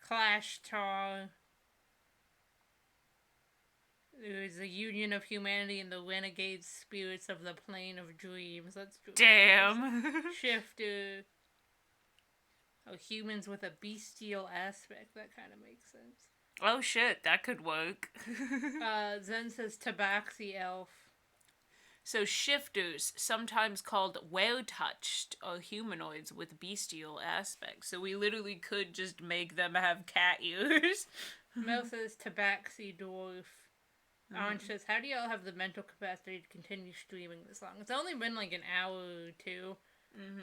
Clash Tar. There is a union of humanity and the renegade spirits of the plane of dreams. That's true. Damn. Shifter. Oh, humans with a bestial aspect. That kind of makes sense. Oh shit, that could work. Zen says Tabaxi elf. So shifters, sometimes called well-touched, are humanoids with bestial aspects. So we literally could just make them have cat ears. Mel says Tabaxi dwarf. Orange says, how do y'all have the mental capacity to continue streaming this long? It's only been like an hour or two.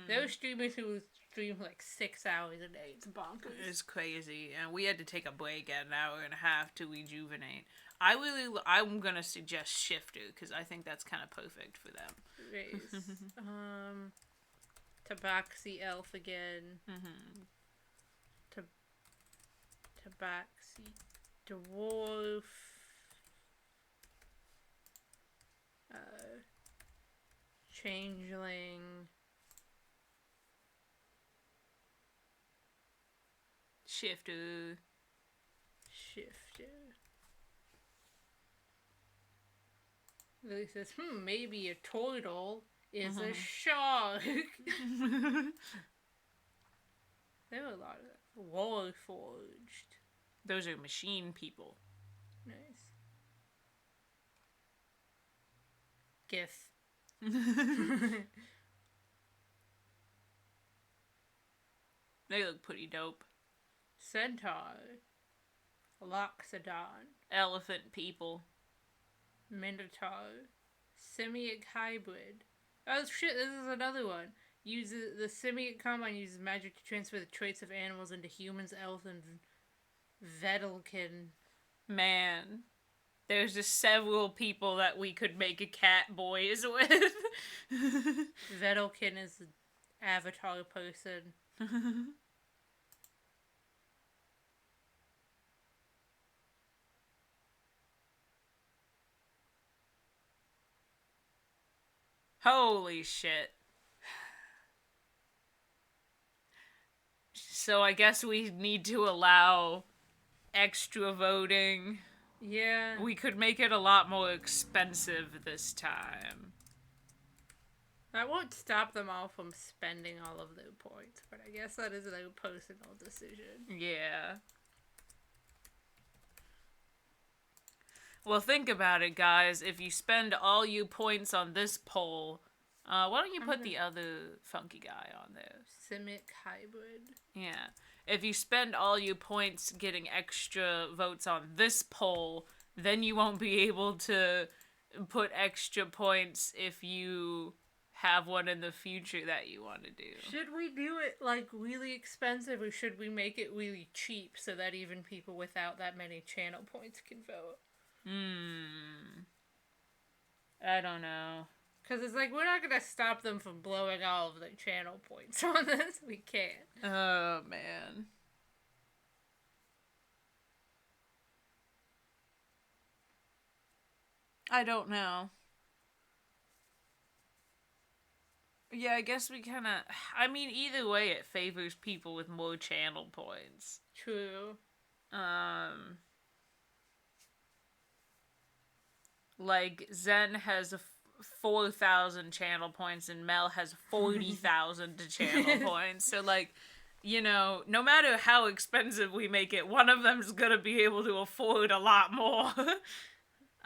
There are streamers who stream like 6 hours a day. It's bonkers. It's crazy. And we had to take a break at an hour and a half to rejuvenate. I'm gonna suggest Shifter, because I think that's kind of perfect for them. Tabaxi elf again. Tabaxi dwarf. Changeling. Shifter. Lily says, maybe a turtle is a shark. There were a lot of Warforged. Those are machine people. Nice. Gif. They look pretty dope. Centaur. Loxodon. Elephant people. Minotaur. Simic hybrid. Oh shit, this is another one. The Simic Combine uses magic to transfer the traits of animals into humans, elves, and Vedalken. Man. There's just several people that we could make a cat boys with. Vedalken is the avatar person. Holy shit. So I guess we need to allow extra voting. Yeah. We could make it a lot more expensive this time. That won't stop them all from spending all of their points, but I guess that is their personal decision. Yeah. Well, think about it, guys. If you spend all your points on this poll, why don't you put the other funky guy on there? Simic hybrid. Yeah. If you spend all your points getting extra votes on this poll, then you won't be able to put extra points if you have one in the future that you want to do. Should we do it, like, really expensive, or should we make it really cheap so that even people without that many channel points can vote? I don't know. Because it's like, we're not going to stop them from blowing all of their channel points on this. We can't. Oh, man. I don't know. Yeah, I guess we kind of... I mean, either way, it favors people with more channel points. True. Like, Zen has 4,000 channel points and Mel has 40,000 channel points. So, like, you know, no matter how expensive we make it, one of them's gonna be able to afford a lot more.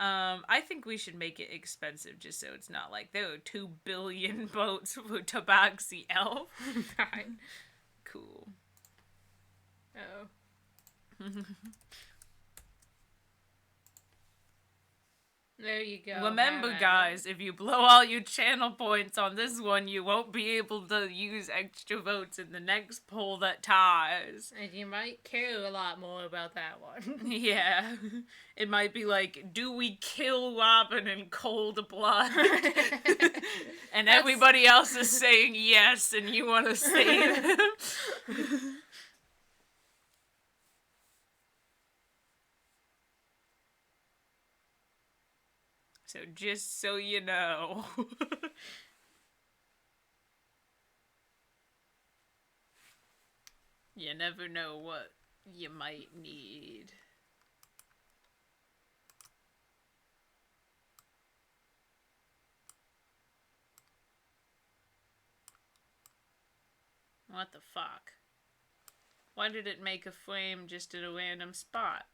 I think we should make it expensive just so it's not like there are 2 billion votes for Tabaxi Elf. Fine. Cool. Oh. There you go. Remember, guys, if you blow all your channel points on this one, you won't be able to use extra votes in the next poll that ties. And you might care a lot more about that one. Yeah. It might be like, do we kill Robin in cold blood? And everybody else is saying yes, and you want to save him. So just so you know. You never know what you might need. What the fuck? Why did it make a frame just at a random spot?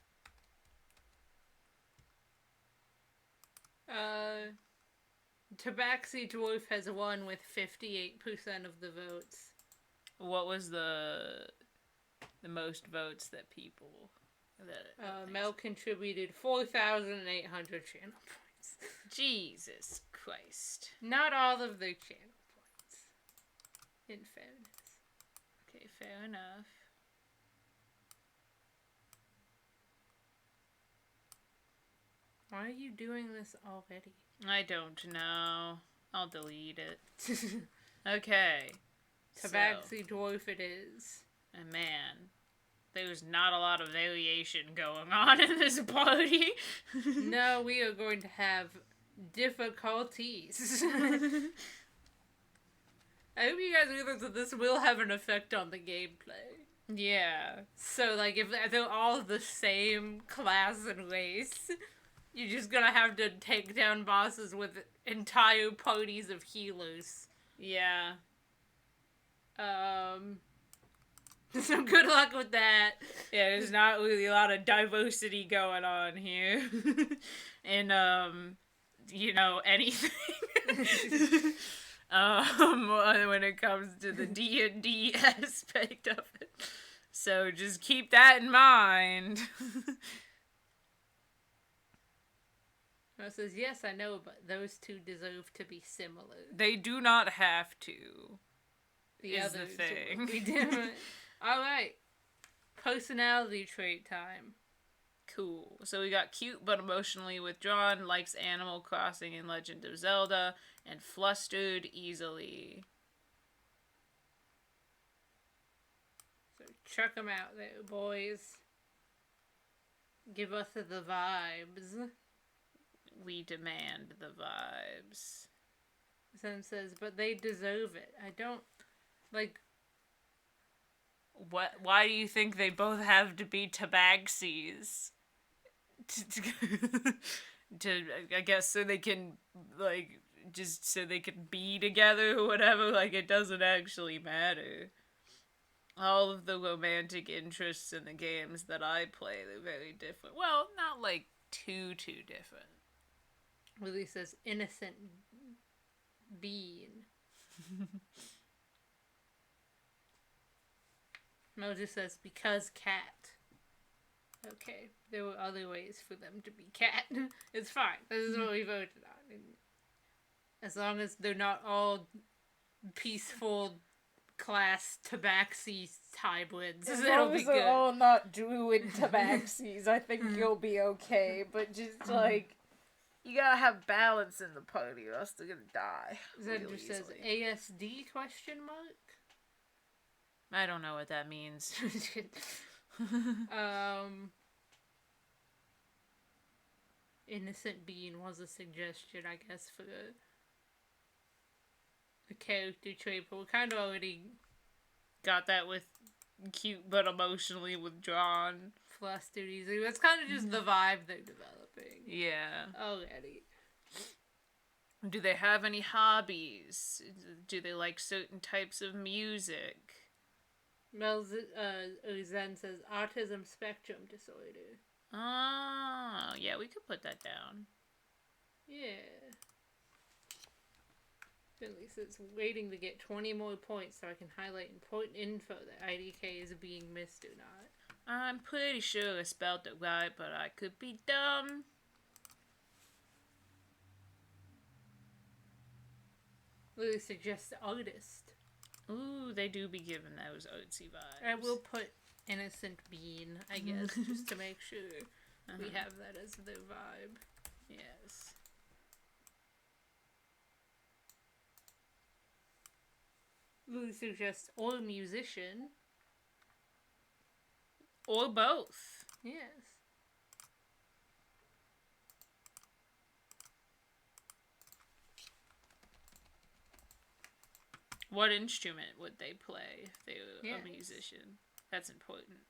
Tabaxi Dwarf has won with 58% of the votes. What was the most votes that people... Mel contributed 4,800 channel points. Jesus Christ. Not all of their channel points. In fairness. Okay, fair enough. Why are you doing this already? I don't know. I'll delete it. Okay. Tabaxi Dwarf it is. And man, there's not a lot of variation going on in this party. No, we are going to have difficulties. I hope you guys realize that this will have an effect on the gameplay. Yeah. So, like, if they're all the same class and race, you're just gonna have to take down bosses with entire parties of healers. Yeah. So good luck with that. Yeah, there's not really a lot of diversity going on here. And, anything. When it comes to the D&D aspect of it. So just keep that in mind. It says, yes, I know, but those two deserve to be similar. They do not have to. The is others the thing. will be different. Alright. Personality trait time. Cool. So we got cute but emotionally withdrawn, likes Animal Crossing and Legend of Zelda, and flustered easily. So check them out there, boys. Give us the vibes. We demand the vibes. Zen says, but they deserve it. I don't, like... What? Why do you think they both have to be tabaxis? I guess so they can, like, just so they can be together or whatever. Like, it doesn't actually matter. All of the romantic interests in the games that I play, they're very different. Well, not, like, too different. Willie says, innocent bean. Moses says, because cat. Okay, there were other ways for them to be cat. It's fine. This is what we voted on. As long as they're not all peaceful class tabaxi hybrids, it'll be good. They're all not druid tabaxis, I think you'll be okay. But just, like, you gotta have balance in the party or else they're gonna die. Zendra says, ASD question mark? I don't know what that means. Innocent being was a suggestion, I guess, for the character trait, but we kind of already got that with cute but emotionally withdrawn. Flustered easily. That's kind of just the vibe they're developing. Yeah. Already. Do they have any hobbies? Do they like certain types of music? Zen says autism spectrum disorder. Oh, yeah, we could put that down. Yeah. Finley says waiting to get 20 more points so I can highlight important info that IDK is being missed or not. I'm pretty sure I spelled it right, but I could be dumb. Lily suggests artist. Ooh, they do be giving those artsy vibes. I will put innocent bean, I guess, just to make sure we have that as their vibe. Yes. Lily suggests or musician. Or both. Yes. What instrument would they play if they were a musician? That's important.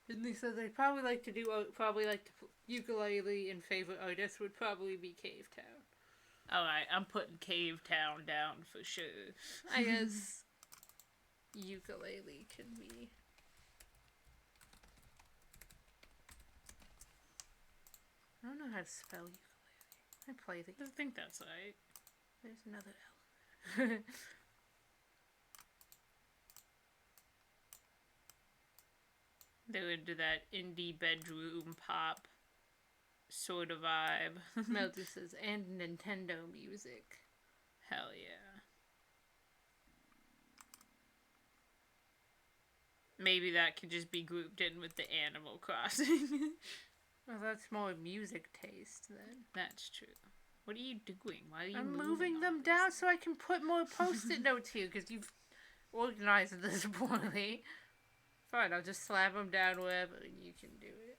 Disney says they'd probably like to ukulele, and favorite artist would probably be Cave Town. Alright, I'm putting Cave Town down for sure. I guess ukulele could be. I don't know how to spell ukulele. I play the. I think that's right. There's another L. They're into that indie bedroom pop sort of vibe. Melty says, and Nintendo music. Hell yeah. Maybe that could just be grouped in with the Animal Crossing. Well, that's more music taste then. That's true. What are you doing? Why are you I'm moving them down so I can put more post-it notes here, because you've organized this poorly. Fine, I'll just slap them down wherever and you can do it.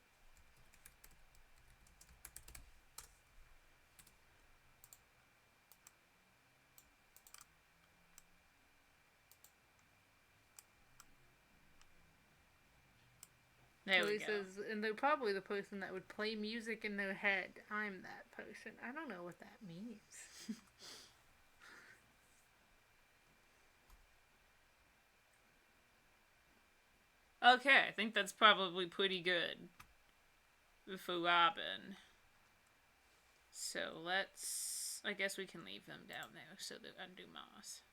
There we go. Says, and they're probably the person that would play music in their head. I'm that person. I don't know what that means. Okay, I think that's probably pretty good for Robin. So let's... I guess we can leave them down there so they undo Moss.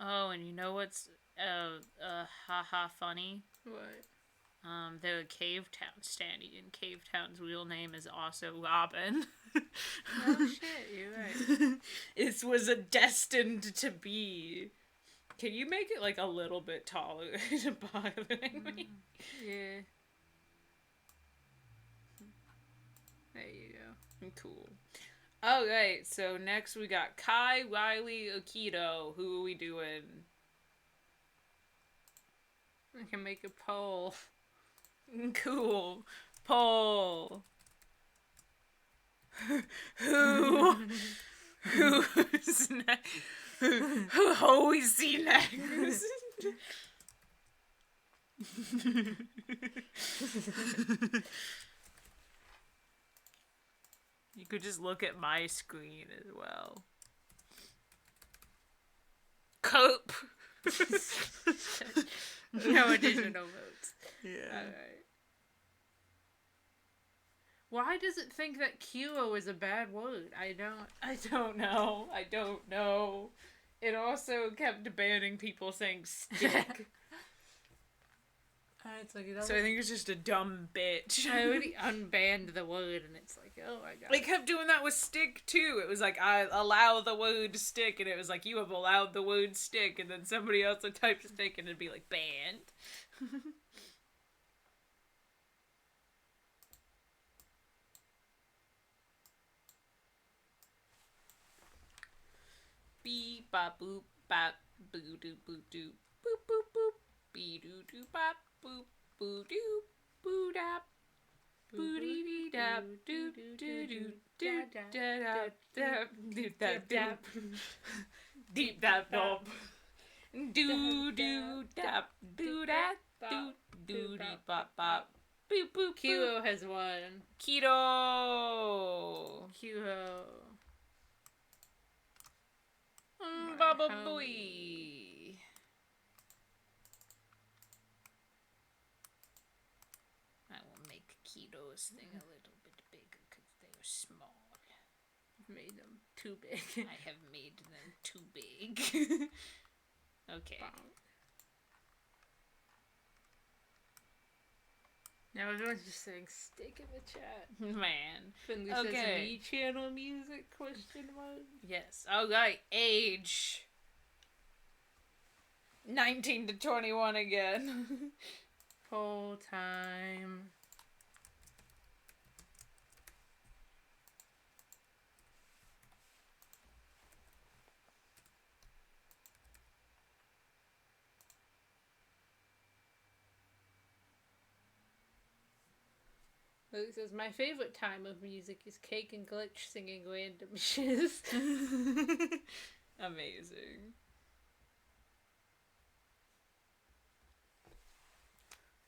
Oh, and you know what's haha funny? What? They're a cave town standing, and Cave Town's real name is also Robin. Oh shit, you're right. It was a destined to be. Can you make it like a little bit taller to bothering me? Yeah. There you go. Cool. Alright, so next we got Kai, Riley, Akito. Who are we doing? I can make a poll. Cool. Poll. Who's next? Who always see next? You could just look at my screen as well. Cope. No additional votes. Yeah. Alright. Why does it think that Kilo is a bad word? I don't know. It also kept banning people saying stick. So I think it's just a dumb bitch. I already unbanned the word and it's like, oh my god. They kept doing that with stick too. It was like, I allow the word stick, and it was like, you have allowed the word stick, and then somebody else would type stick and it'd be like, banned. Beep bop boop bop boo doo boo doo boop boop boop bee doo doo bop boop boo doo boo dap boo dee dee dap doo doo doo doo dap dap dap deep dap dap deep dap dop doo doo dap doo dap doo doo dee bop bop boop boop. Kilo has won. Keto. Baba Booey. I will make Keto's thing a little bit bigger because they are small. I've made them too big. I have made them too big. Okay. Now everyone's just saying stick in the chat. Man. Finley says me channel music, question mark. Yes. Alright, age. 19 to 21 again. Full time. Luke says, my favorite time of music is Cake and Glitch singing random shiz. Amazing.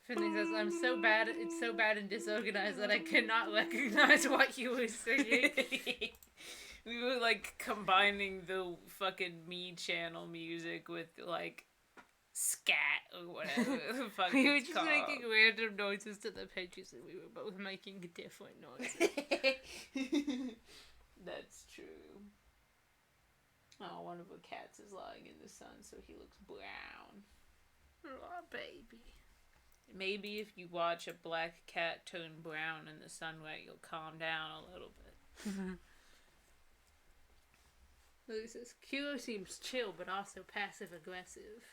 Finley says, it's so bad and disorganized that I cannot recognize what you were singing. We were like combining the fucking me channel music with like scat or whatever the fuck We were it's just called. making random noises to the pages and we were both making different noises. That's true. Oh, one of the cats is lying in the sun, so he looks brown. Oh, baby. Maybe if you watch a black cat turn brown in the sunlight, you'll calm down a little bit. Luke says, Kilo seems chill, but also passive-aggressive.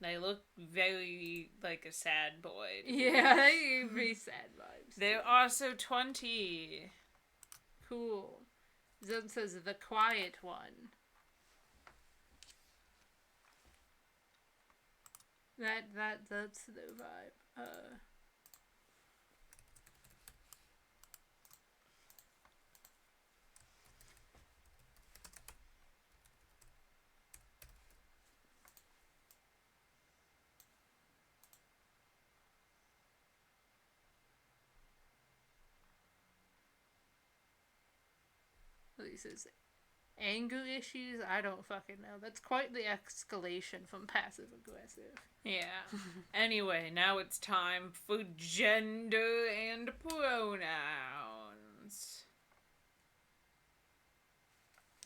They look very like a sad boy. Yeah, they give me sad vibes. They're also 20. Cool. Zone says the quiet one. That's the vibe. He says anger issues? I don't fucking know. That's quite the escalation from passive aggressive. Yeah. Anyway, now it's time for gender and pronouns.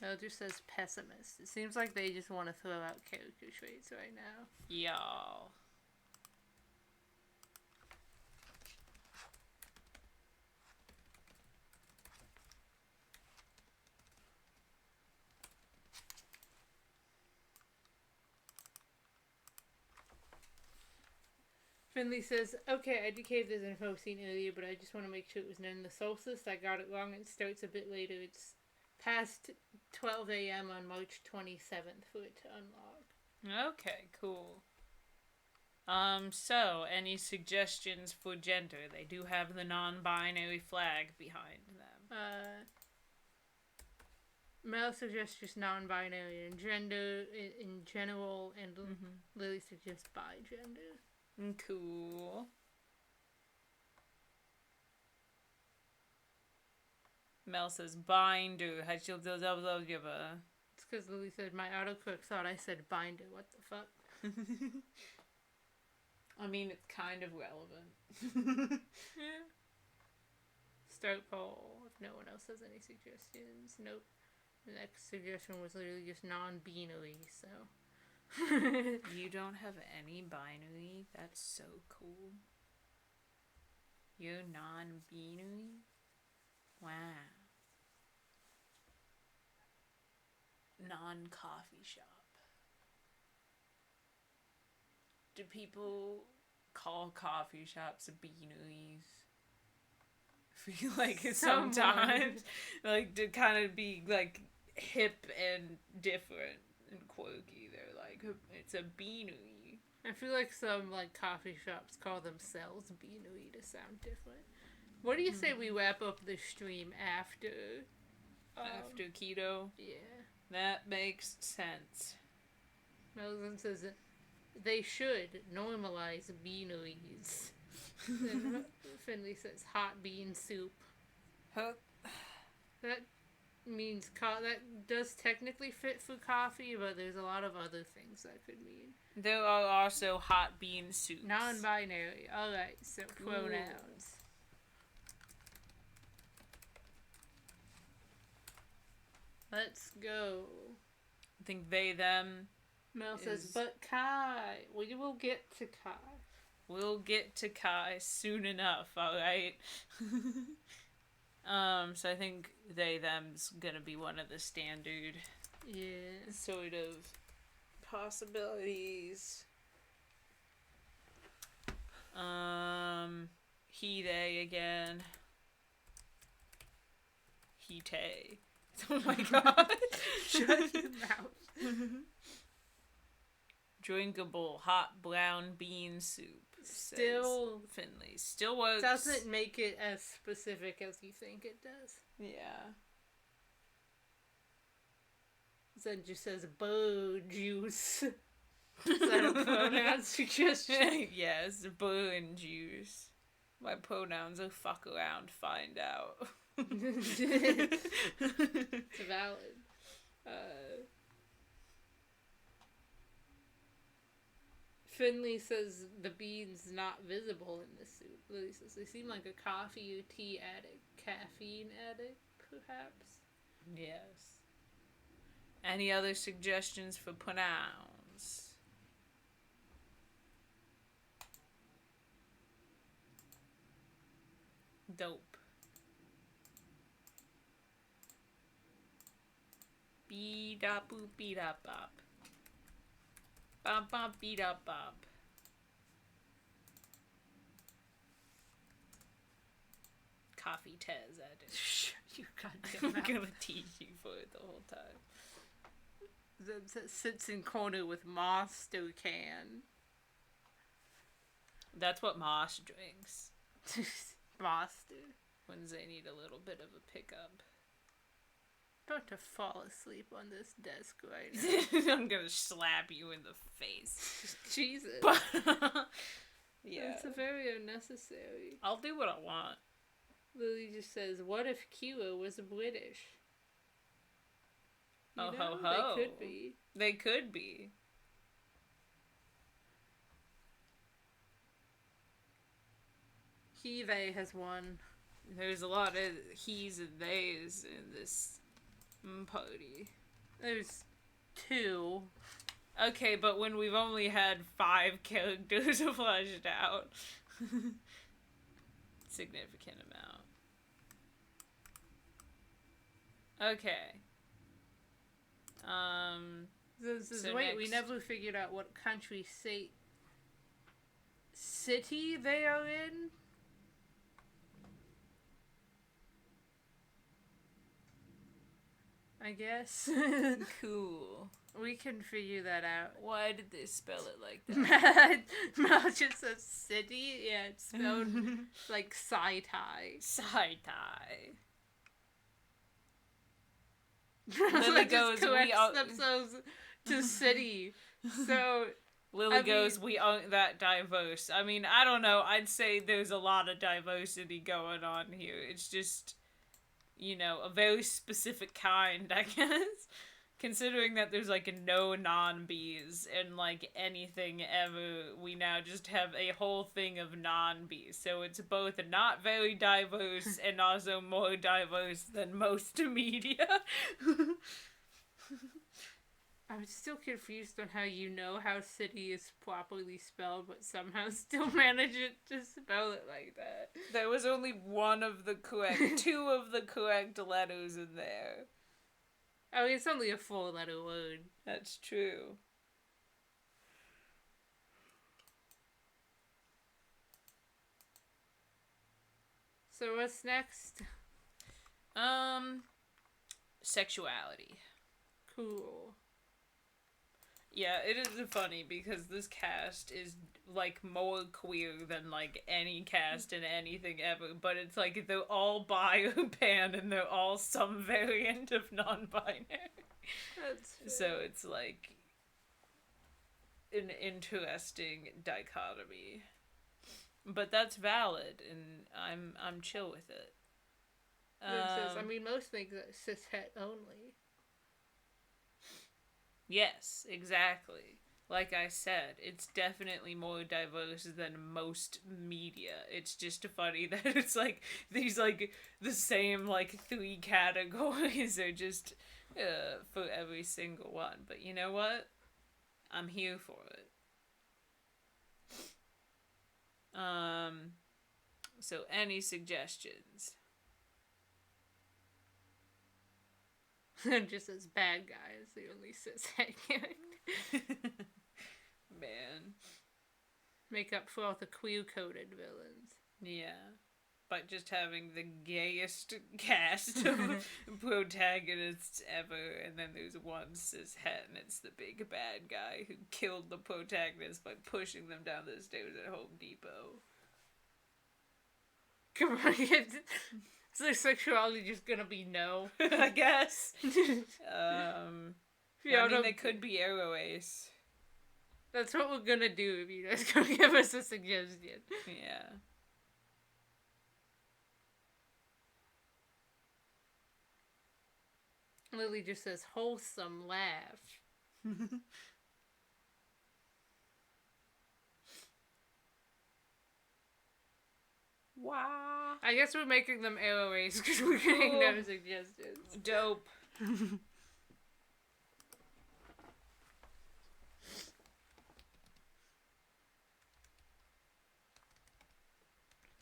Elder says pessimist. It seems like they just want to throw out character traits right now. Y'all. Finley says, okay, I decayed this info seen earlier, but I just want to make sure it was known the solstice. I got it wrong. It starts a bit later. It's past 12 a.m. on March 27th for it to unlock. Okay, cool. So, any suggestions for gender? They do have the non-binary flag behind them. Mel suggests just non-binary, and gender in general, and Lily suggests bi-gender. Cool. Mel says binder. It's because Lily said my autocorrect thought I said binder. What the fuck? I mean, it's kind of relevant. Yeah. Start poll. If no one else has any suggestions. Nope. The next suggestion was literally just non-binary, so... You don't have any binary? That's so cool. You're non-binary? Wow. Non-coffee shop. Do people call coffee shops beaneries? I feel like sometimes, like, to kind of be, like, hip and different and quirky. They're like, it's a beanery. I feel like some, like, coffee shops call themselves beanery to sound different. What do you say we wrap up the stream after? After keto? Yeah. That makes sense. Melvin says they should normalize beaneries. And Finley says hot bean soup. Huh? That means that does technically fit for coffee, but there's a lot of other things that could mean. There are also hot bean soups. Non-binary. Alright, so pronouns. Let's go. I think they, them. Mel says, but Kai. We will get to Kai. We'll get to Kai soon enough, alright? So I think they, them's gonna be one of the standard sort of possibilities. He, they again. He, they. Oh my god. Shut your mouth. Drinkable hot brown bean soup. Still Finley. Still works. Doesn't make it as specific as you think it does. Yeah. Then just says bird juice. Is that a pronoun suggestion? Yes, bird juice. My pronouns are fuck around, find out. It's valid. Finley says the beans not visible in the soup. Lily says they seem like a coffee or tea addict. Caffeine addict, perhaps? Yes. Any other suggestions for pronouns? Dope. Beep-da-boop, beep-da-bop. Bop bop beat up bop. Coffee Tez added. You goddamn I'm gonna tease you for it the whole time. That sits in corner with Moss can. That's what Moss drinks. Moss do. When they need a little bit of a pickup. About to fall asleep on this desk right now. I'm gonna slap you in the face. Jesus. Yeah. It's very unnecessary. I'll do what I want. Lily just says, what if Kira was British? You ho know, ho. They could be. They could be. He, they has won. There's a lot of he's and theys in this party. There's 2. Okay, but when we've only had 5 characters fleshed out. Significant amount. Okay. So wait, we never figured out what country, state, city they are in? I guess. Cool. We can figure that out. Why did they spell it like that? Mel just says city. Yeah, it's spelled like Saitai. Saitai. Lily goes, we are themselves to city. So Lily goes, we aren't that diverse. I mean, I don't know. I'd say there's a lot of diversity going on here. It's just, you know, a very specific kind, I guess. Considering that there's, like, no non-bees in, like, anything ever, we now just have a whole thing of non-bees. So it's both not very diverse and also more diverse than most media. I'm still confused on how you know how city is properly spelled, but somehow still manage it to spell it like that. There was only 2 of the correct letters in there. Oh, it's only a 4-letter word. That's true. So what's next? Sexuality. Cool. Yeah, it is funny because this cast is, like, more queer than, like, any cast in anything ever, but it's like they're all bi or pan and they're all some variant of non-binary. That's fair. So it's, like, an interesting dichotomy. But that's valid, and I'm chill with it. I mean, most things are cishet only. Yes, exactly. Like I said, it's definitely more diverse than most media. It's just funny that it's like these like the same like 3 categories are just for every single one. But you know what? I'm here for it. So any suggestions? Just as bad guys, the only cishet character. Man. Make up for all the queer-coded villains. Yeah. By just having the gayest cast of protagonists ever, and then there's one cishet, and it's the big bad guy who killed the protagonist by pushing them down the stairs at Home Depot. Come on, is their sexuality just gonna be no? I guess. I mean, they could be arrow ace. That's what we're gonna do if you guys go give us a suggestion. Yeah. Lily just says, wholesome laugh. Wow. I guess we're making them arrow ace because we're getting no suggestions. Dope.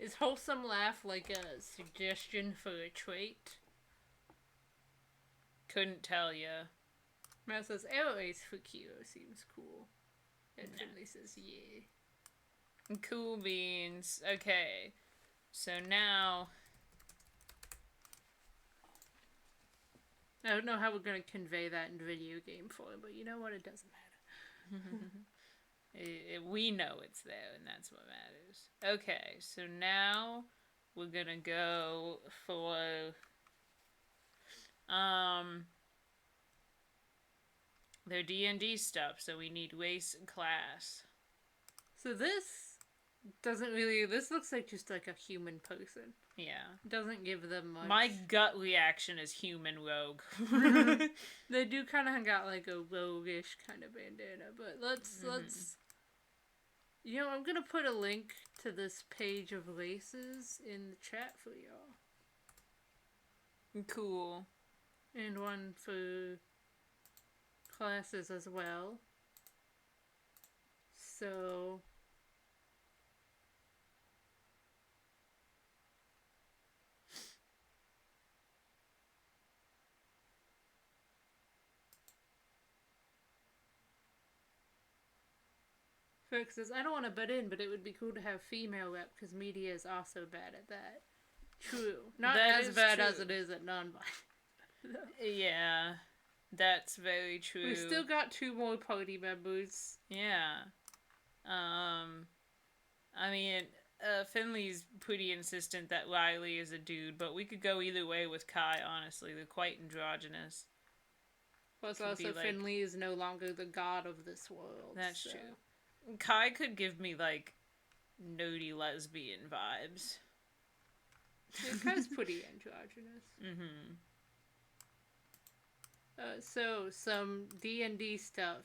Is wholesome laugh like a suggestion for a trait? Couldn't tell ya. Matt says, arrow ace for Kiro seems cool. And Finley says, yeah. Cool beans. Okay. So now... I don't know how we're going to convey that in video game form, but you know what? It doesn't matter. We know it's there, and that's what matters. Okay, so now we're gonna go for... their D&D stuff, so we need race and class. So this doesn't really... This looks like just like a human person. Yeah. Doesn't give them much. My gut reaction is human rogue. They do kind of got like a roguish kind of bandana, but let's... You know, I'm gonna put a link to this page of races in the chat for y'all. Cool. And one for classes as well. So... Ferg says, I don't want to butt in, but it would be cool to have female rep because media is also bad at that. True. Not that as bad as it is at non-binary. Yeah, that's very true. We still got 2 more party members. Yeah. I mean, Finley's pretty insistent that Riley is a dude, but we could go either way with Kai, honestly. They're quite androgynous. Plus, also, Finley is no longer the god of this world. That's true. Kai could give me, like, nerdy lesbian vibes. Yeah, Kai's pretty androgynous. Mm-hmm. So, some D&D stuff.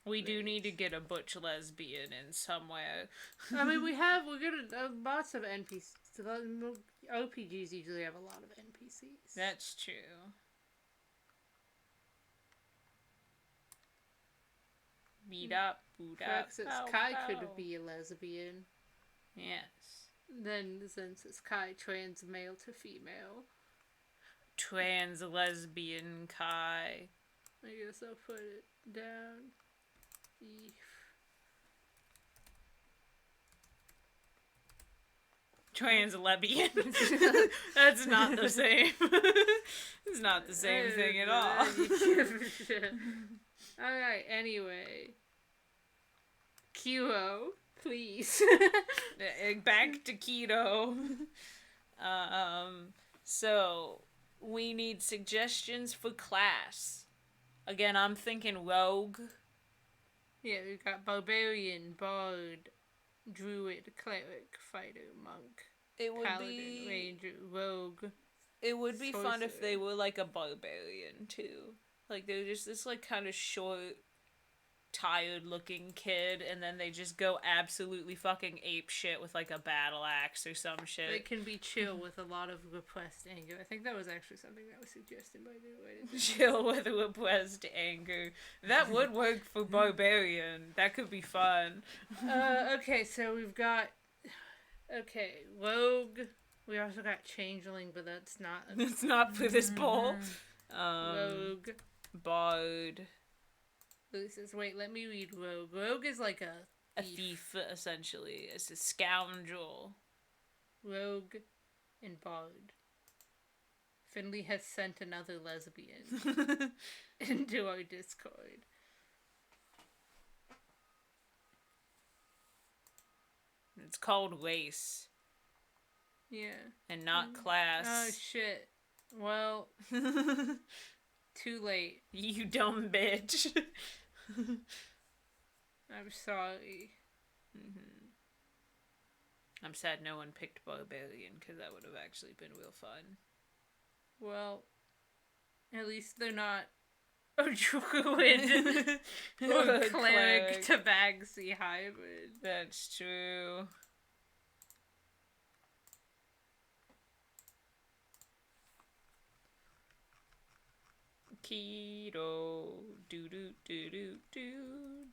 We do need to get a butch lesbian in somewhere. I mean, we're gonna, lots of NPCs. RPGs usually have a lot of NPCs. That's true. Beat up, boot up. Kai could be a lesbian. Yes. Then, since it's Kai, trans male to female. Trans lesbian Kai. I guess I'll put it down. Trans lesbian. That's not the same. It's not the same thing at all. Alright, anyway. Kiro, please. Back to keto. So, we need suggestions for class. Again, I'm thinking rogue. Yeah, we've got barbarian, bard, druid, cleric, fighter, monk, paladin, ranger, rogue. It would be fun if they were like a barbarian too. Like they're just this like kind of short, tired looking kid, and then they just go absolutely fucking ape shit with like a battle axe or some shit. They can be chill with a lot of repressed anger. I think that was actually something that was suggested by the way. Chill with repressed anger. That would work for barbarian. That could be fun. Okay, so we've got rogue. We also got changeling, but that's not. It's not for this poll. Rogue, bard. This is, wait, let me read rogue. Rogue is like a thief, essentially. It's a scoundrel. Rogue and bard. Finley has sent another lesbian into our Discord. It's called race. Yeah. And not class. Oh, shit. Well, too late. You dumb bitch. I'm sorry. Mm-hmm. I'm sad no one picked barbarian, because that would have actually been real fun. Well, at least they're not a druid or cleric to Bagsy hybrid. That's true. Keto, do do do do do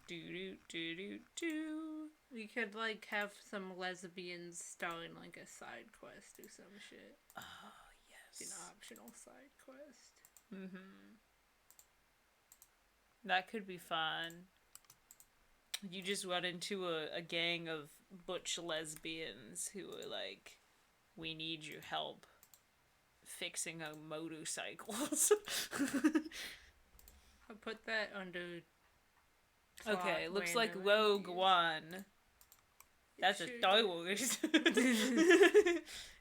do do do do. We could like have some lesbians starring like a side quest or some shit. Oh yes, an optional side quest. Mm-hmm. That could be fun. You just run into a gang of butch lesbians who are like, we need your help fixing our motorcycles. I'll put that under... Okay, looks like Rogue.One. That's a Star Wars.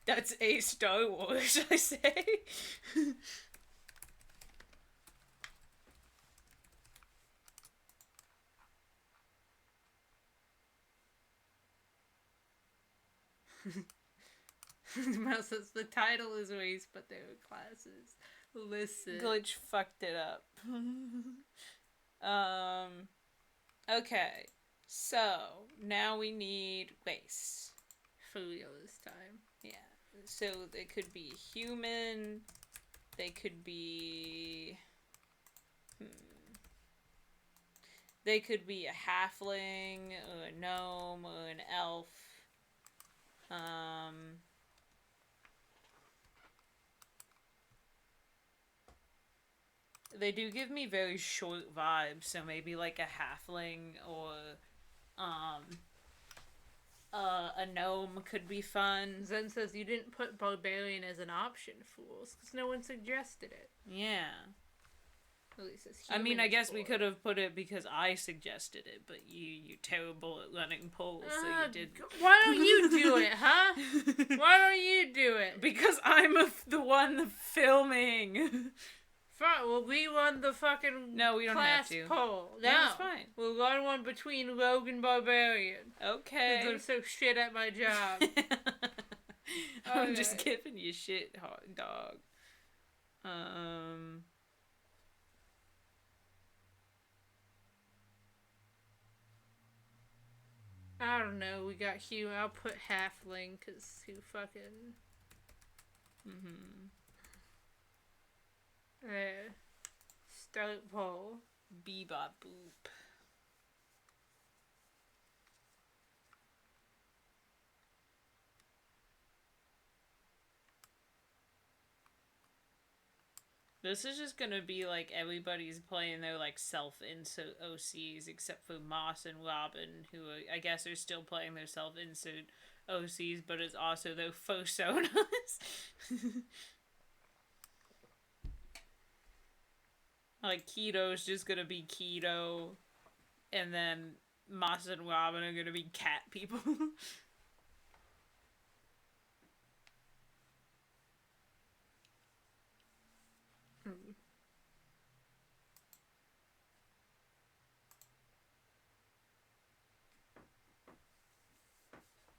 That's a Star Wars, I say. Mouse says the title is race, but there are classes. Listen. Glitch fucked it up. Okay. So, now we need race. For real this time. Yeah. So, they could be human. They could be... They could be a halfling, or a gnome, or an elf. They do give me very short vibes, so maybe like a halfling or a gnome could be fun. Zen says you didn't put barbarian as an option, fools, because no one suggested it. Yeah. At least it's I mean, I guess we could have put it because I suggested it, but you're terrible at running polls, so you did. Why don't you do it, huh? Why don't you do it? Because I'm the one filming. Fine, well, we run the fucking no, we don't class have to. poll. No, that's fine. We'll run one between Rogue and Barbarian. Okay. Because I'm so shit at my job. I'm just giving you shit, dog. I don't know, we got Hugh. I'll put halfling, because who fucking... Start poll. Bebop boop. This is just gonna be like everybody's playing their like self-insert OCs except for Moss and Robin, who I guess are still playing their self-insert OCs, but it's also their personas. Like, Keto's just gonna be Keto, and then Moss and Robin are gonna be cat people.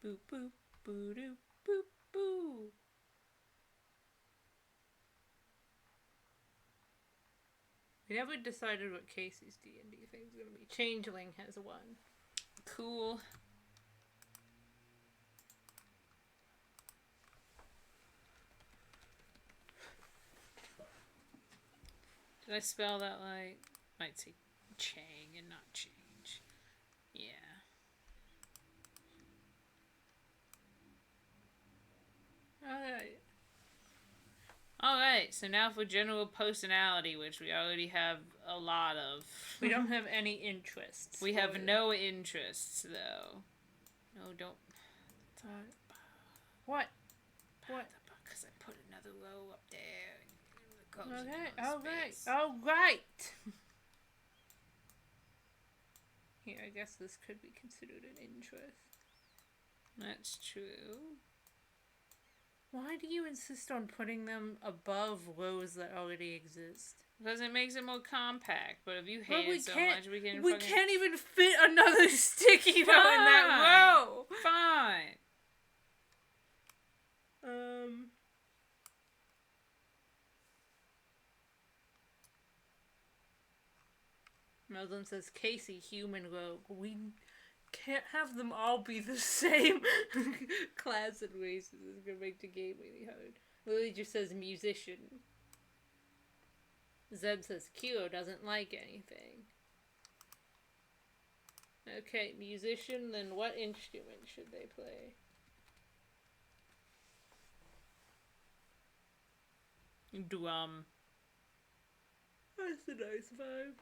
Boop, boop, boo, doo, boop, boo. We never decided what Casey's D&D thing is going to be. Changeling has one. Cool. Did I spell that right? Might say Chang and not change. Yeah. Alright, so now for general personality, which we already have a lot of. We don't have any interests. We have no interests, though. No, don't. What? What? Because I put another row up there. Okay, alright. Here, I guess this could be considered an interest. That's true. Why do you insist on putting them above rows that already exist? Because it makes it more compact, but if you hate it so much, we can can't even fit another sticky note in that row! Fine! Melvin says, Casey, human rogue. We can't have them all be the same class and races. It's gonna make the game really hard. Lily just says musician. Zeb says Kiro doesn't like anything. Okay, musician, then what instrument should they play? Drum. That's a nice vibe.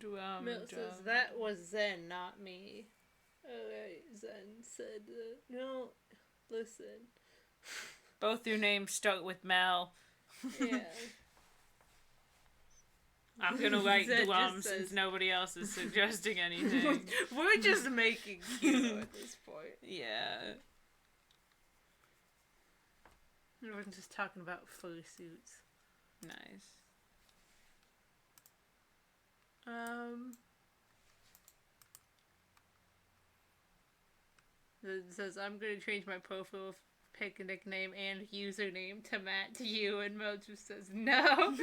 Mel says, that was Zen, not me. Alright, Zen said, no, listen. Both your names start with Mel. Yeah. I'm gonna write Drum since nobody else is suggesting anything. We're just making Kilo at this point. Yeah. We're just talking about fursuits. Nice. It says, I'm gonna change my profile pick, nickname, and username to Matt to you, and Mel just says, no.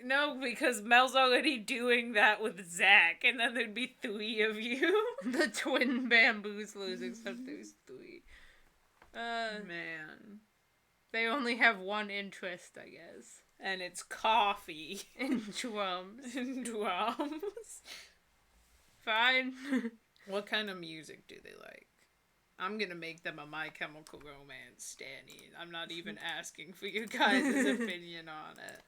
No, because Mel's already doing that with Zach, and then there'd be 3 of you. The twin bamboozlers, except there's 3. Man. They only have one interest, I guess. And it's coffee. And drums. And drums. Fine. What kind of music do they like? I'm gonna make them a My Chemical Romance standee. I'm not even asking for your guys' opinion on it.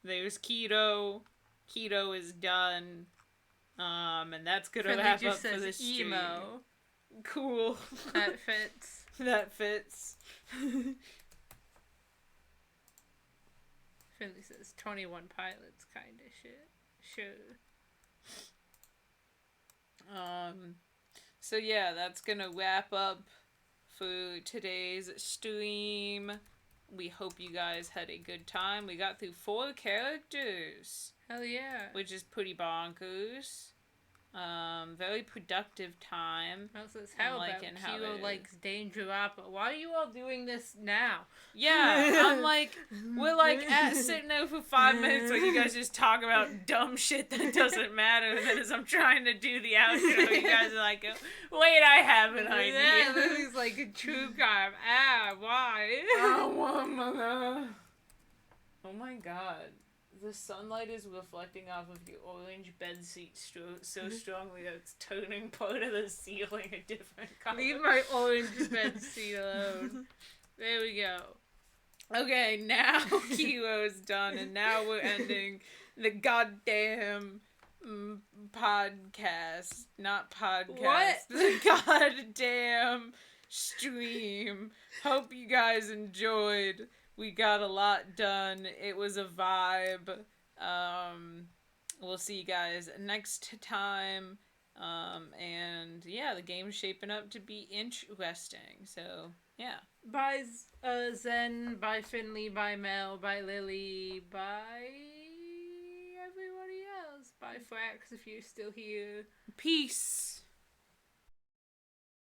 There's Keto. Keto is done. And that's gonna wrap up for the stream. Emo. Cool. That fits. That fits. Finley says 21 Pilots kind of shit. Sure. So yeah, that's gonna wrap up for today's stream. We hope you guys had a good time. We got through 4 characters. Hell yeah. Which is pretty bonkers. Very productive time. Says, how about Kilo likes Danger Rapper? Why are you all doing this now? Yeah, I'm like, we're like sitting there for 5 minutes while you guys just talk about dumb shit that doesn't matter, and then as I'm trying to do the outro, you guys are like, wait, I have an idea. Yeah, this is like a true crime. Why? Oh my god. The sunlight is reflecting off of your orange bedsheet so strongly that it's turning part of the ceiling a different color. Leave my orange bedsheet alone. There we go. Okay, now Kilo's done, and now we're ending the goddamn podcast. Not podcast. What? The goddamn stream. Hope you guys enjoyed. We got a lot done. It was a vibe. We'll see you guys next time. And yeah, the game's shaping up to be interesting. So, yeah. Bye, Zen. Bye, Finley. Bye, Mel. Bye, Lily. Bye, everybody else. Bye, Frax, if you're still here. Peace.